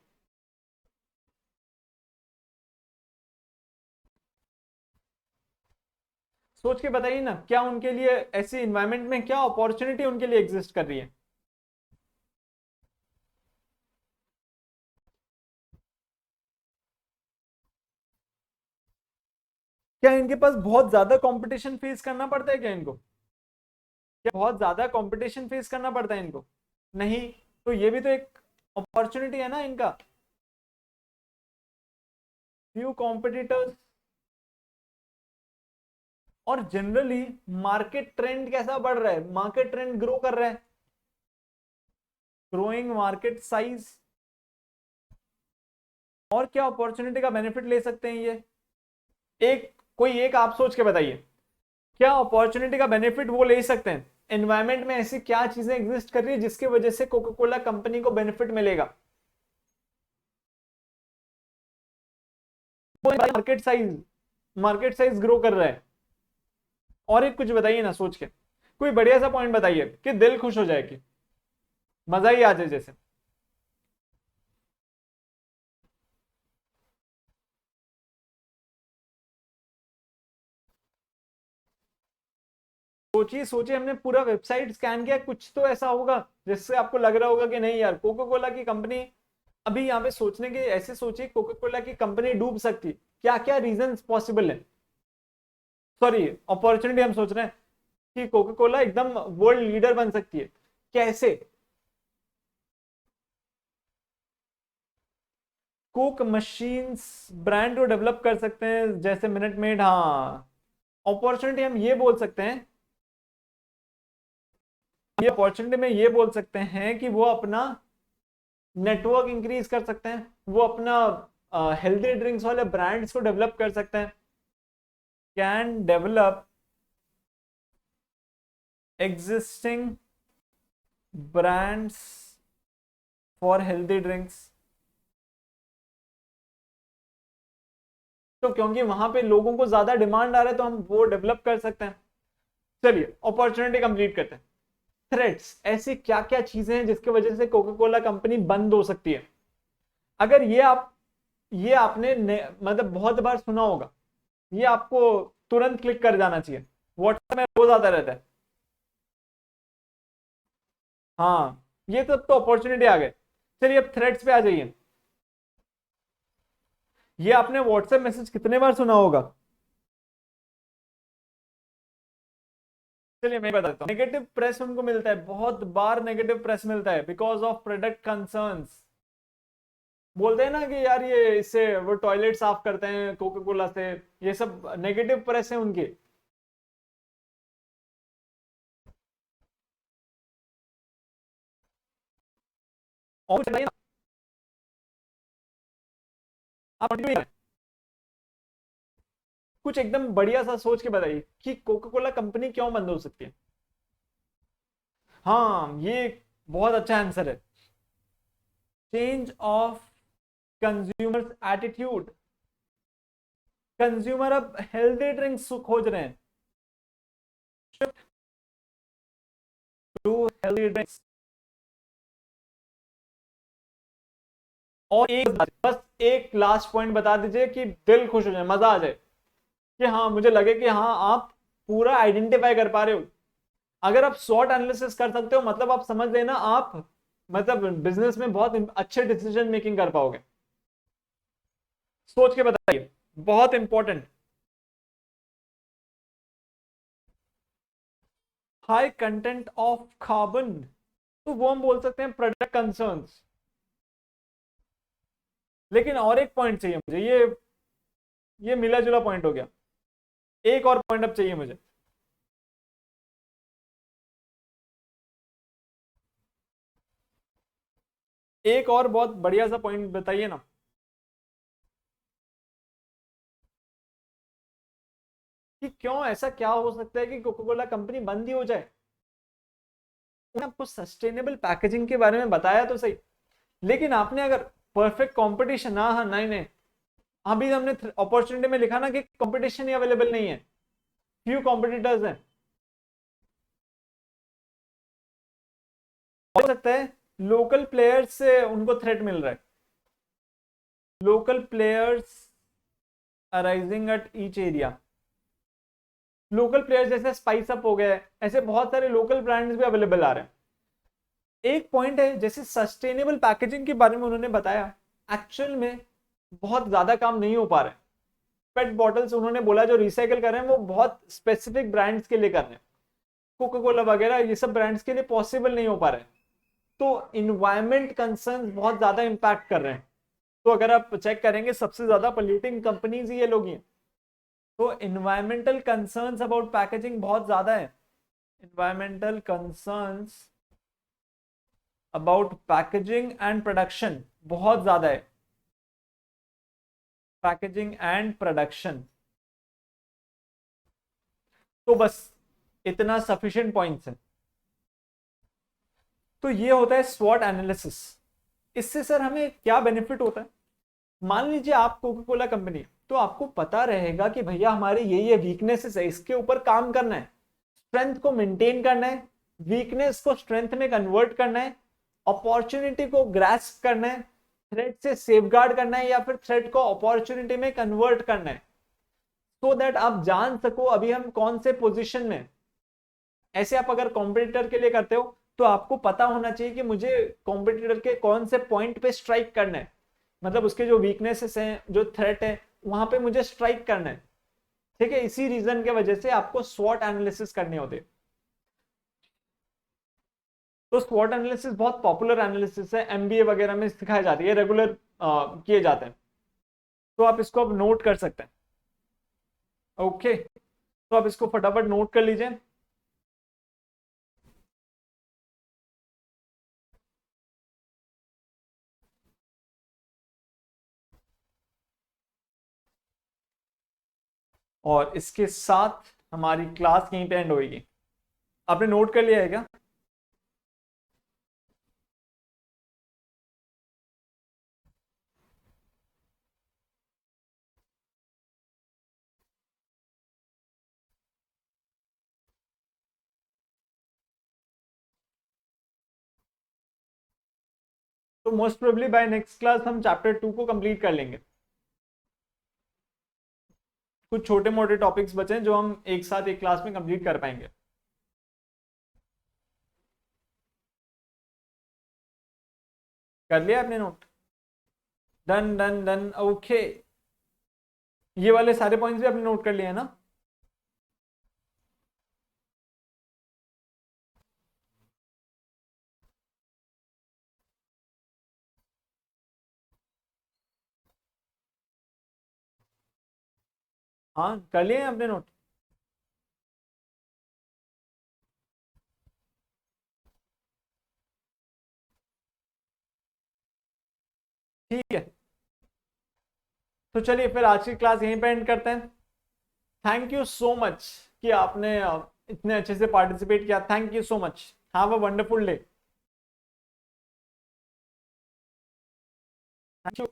सोच के बताइए ना, क्या उनके लिए ऐसी इन्वायरमेंट में क्या अपॉर्चुनिटी उनके लिए एग्जिस्ट कर रही है। क्या इनके पास बहुत ज्यादा कंपटीशन फेस करना पड़ता है क्या इनको, क्या बहुत ज्यादा कंपटीशन फेस करना पड़ता है इनको? नहीं, तो ये भी तो एक अपॉर्चुनिटी है ना इनका। फ्यू कॉम्पिटिटर्स, और जनरली मार्केट ट्रेंड कैसा बढ़ रहा है, मार्केट ट्रेंड ग्रो कर रहा है, ग्रोइंग मार्केट साइज। और क्या अपॉर्चुनिटी का बेनिफिट ले सकते हैं ये, एक कोई एक आप सोच के बताइए, क्या अपॉर्चुनिटी का बेनिफिट वो ले सकते हैं। एनवायरमेंट में ऐसी क्या चीजें एग्जिस्ट कर रही है जिसकी वजह से कोका कोला कंपनी को बेनिफिट मिलेगा। Market size, market size grow कर रहा है। और एक कुछ बताइए ना सोच के, कोई बढ़िया सा पॉइंट बताइए कि दिल खुश हो जाए, कि मजा ही आ जाए जैसे। सोचिए सोचिए, हमने पूरा वेबसाइट स्कैन किया, कुछ तो ऐसा होगा जिससे आपको लग रहा होगा कि नहीं यार कोका कोला की कंपनी, अभी यहाँ पे सोचने के ऐसे सोचिए कोका कोला की कंपनी डूब सकती, क्या क्या रीजंस पॉसिबल है। सॉरी, अपॉर्चुनिटी हम सोच रहे हैं कि कोका कोला एकदम वर्ल्ड लीडर बन सकती है, कैसे? कोक मशीन्स ब्रांड को डेवलप कर सकते हैं जैसे मिनट मेड, हाँ। अपॉर्चुनिटी हम ये बोल सकते हैं, ये अपॉर्चुनिटी में ये बोल सकते हैं कि वो अपना नेटवर्क इंक्रीज कर सकते हैं, वो अपना हेल्दी ड्रिंक्स वाले ब्रांड्स को डेवलप कर सकते हैं। Can develop existing brands for healthy drinks, तो क्योंकि वहां पे लोगों को ज्यादा डिमांड आ रहा है तो हम वो डेवलप कर सकते हैं। चलिए अपॉर्चुनिटी कंप्लीट करते हैं। थ्रेट्स, ऐसी क्या क्या चीजें हैं जिसकी वजह से कोका कोला कंपनी बंद हो सकती है। अगर ये आपने मतलब बहुत बार सुना होगा, ये आपको तुरंत क्लिक कर जाना चाहिए, व्हाट्सएप में रोज आता रहता है। हाँ, ये तो अपॉर्चुनिटी आ गए। चलिए अब थ्रेड्स पे आ जाइए। ये आपने व्हाट्सएप मैसेज कितने बार सुना होगा? चलिए मैं बता देता हूँ। नेगेटिव प्रेस उनको मिलता है, बहुत बार नेगेटिव प्रेस मिलता है बिकॉज ऑफ प्रोडक्ट कंसर्न्स। बोलते हैं ना कि यार ये इससे वो टॉयलेट साफ करते हैं कोका कोला से, ये सब नेगेटिव प्रेस है उनके। और आप कुछ एकदम बढ़िया सा सोच के बताइए कि कोका कोला कंपनी क्यों बंद हो सकती है। हाँ, ये बहुत अच्छा आंसर है, change of consumers attitude. Consumer अब हेल्दी ड्रिंक्स खोज रहे हैं, टू हेल्दी ड्रिंक्स। और एक बस एक लास्ट पॉइंट बता दीजिए कि दिल खुश हो जाए, मजा आ जाए, कि हाँ मुझे लगे कि हाँ आप पूरा आइडेंटिफाई कर पा रहे हो अगर आप स्वॉट एनालिसिस कर सकते हो मतलब आप समझ लेना आप मतलब बिजनेस में बहुत अच्छे डिसीजन मेकिंग कर पाओगे। सोच के बताइए, बहुत important. High content of carbon, तो वो हम बोल सकते हैं प्रोडक्ट कंसर्न्स। लेकिन और एक पॉइंट चाहिए मुझे, ये मिला जुला पॉइंट हो गया, एक और पॉइंट अब चाहिए मुझे। एक और बहुत बढ़िया सा पॉइंट बताइए ना। कि क्यों ऐसा क्या हो सकता है कि कोका कोला कंपनी बंद ही हो जाए। मैंने आपको सस्टेनेबल पैकेजिंग के बारे में बताया तो सही, लेकिन आपने अगर परफेक्ट कंपटीशन, हाँ हाँ नहीं नहीं, अभी हमने अपॉर्चुनिटी में लिखा ना कि कंपटीशन ही अवेलेबल नहीं है, फ्यू कॉम्पिटिटर्स हैं। हो सकता है लोकल प्लेयर्स से उनको थ्रेट मिल रहा है, local players arising at each area. Local players जैसे स्पाइस अप हो गए, ऐसे बहुत सारे लोकल ब्रांड्स भी अवेलेबल आ रहे हैं। एक पॉइंट है जैसे सस्टेनेबल पैकेजिंग के बारे में उन्होंने बताया, एक्चुअल में बहुत ज्यादा काम नहीं हो पा रहे हैं। पेट बॉटल्स उन्होंने बोला जो रिसाइकल कर रहे हैं वो बहुत स्पेसिफिक ब्रांड्स के लिए कर रहे हैं, कोका कोला वगैरह ये सब ब्रांड्स के लिए पॉसिबल नहीं हो पा रहे हैं। तो इन्वायरमेंट कंसर्न बहुत ज्यादा इंपैक्ट कर रहे हैं। तो अगर आप चेक करेंगे सबसे ज्यादा पोल्यूटिंग कंपनीज ये लोग हैं। तो इन्वायरमेंटल कंसर्न्स अबाउट पैकेजिंग बहुत ज्यादा है। Environmental concerns about packaging and production बहुत ज्यादा है। पैकेजिंग एंड प्रोडक्शन, तो बस इतना सफिशिएंट पॉइंट्स है। तो ये होता है स्वॉट एनालिसिस। इससे सर हमें क्या बेनिफिट होता है। मान लीजिए आप कोका कोला कंपनी, तो आपको पता रहेगा कि भैया हमारे ये वीकनेसेस है, इसके ऊपर काम करना है, स्ट्रेंथ को मेंटेन करना है, वीकनेस को स्ट्रेंथ में कन्वर्ट करना है, अपॉर्चुनिटी को ग्रास्प करना है, थ्रेट से सेफगार्ड करना है या फिर थ्रेट को अपॉर्चुनिटी में कन्वर्ट करना है, सो दैट आप जान सको अभी हम कौन से पोजीशन में। ऐसे आप अगर कॉम्पिटिटर के लिए करते हो तो आपको पता होना चाहिए कि मुझे कॉम्पिटिटर के कौन से पॉइंट पे स्ट्राइक करना है, मतलब उसके जो वीकनेसेस हैं जो थ्रेट है वहां पे मुझे स्ट्राइक करना है। ठीक है, इसी रीजन के वजह से आपको स्वॉट एनालिसिस करने होते हैं। तो स्वॉट एनालिसिस बहुत पॉपुलर एनालिसिस है, एमबीए वगैरह में सिखाई जाती है, रेगुलर किए जाते हैं। तो आप इसको अब नोट कर सकते हैं। ओके, तो आप इसको फटाफट नोट कर लीजिए। और इसके साथ हमारी क्लास यहीं पे एंड होगी। आपने नोट कर लिया है क्या। तो most probably bye next class हम चैप्टर 2 को कंप्लीट कर लेंगे। कुछ छोटे मोटे टॉपिक्स बचे हैं जो हम एक साथ एक क्लास में कंप्लीट कर पाएंगे। कर लिया आपने note. Done done done, okay. ये वाले सारे पॉइंट्स भी आपने नोट कर लिए हैं ना। हाँ कर लिए हैं आपने नोट। ठीक है, तो चलिए फिर आज की क्लास यहीं पे एंड करते हैं। थैंक यू सो मच कि आपने इतने अच्छे से पार्टिसिपेट किया। Thank you so much. Have a wonderful day. Thank you.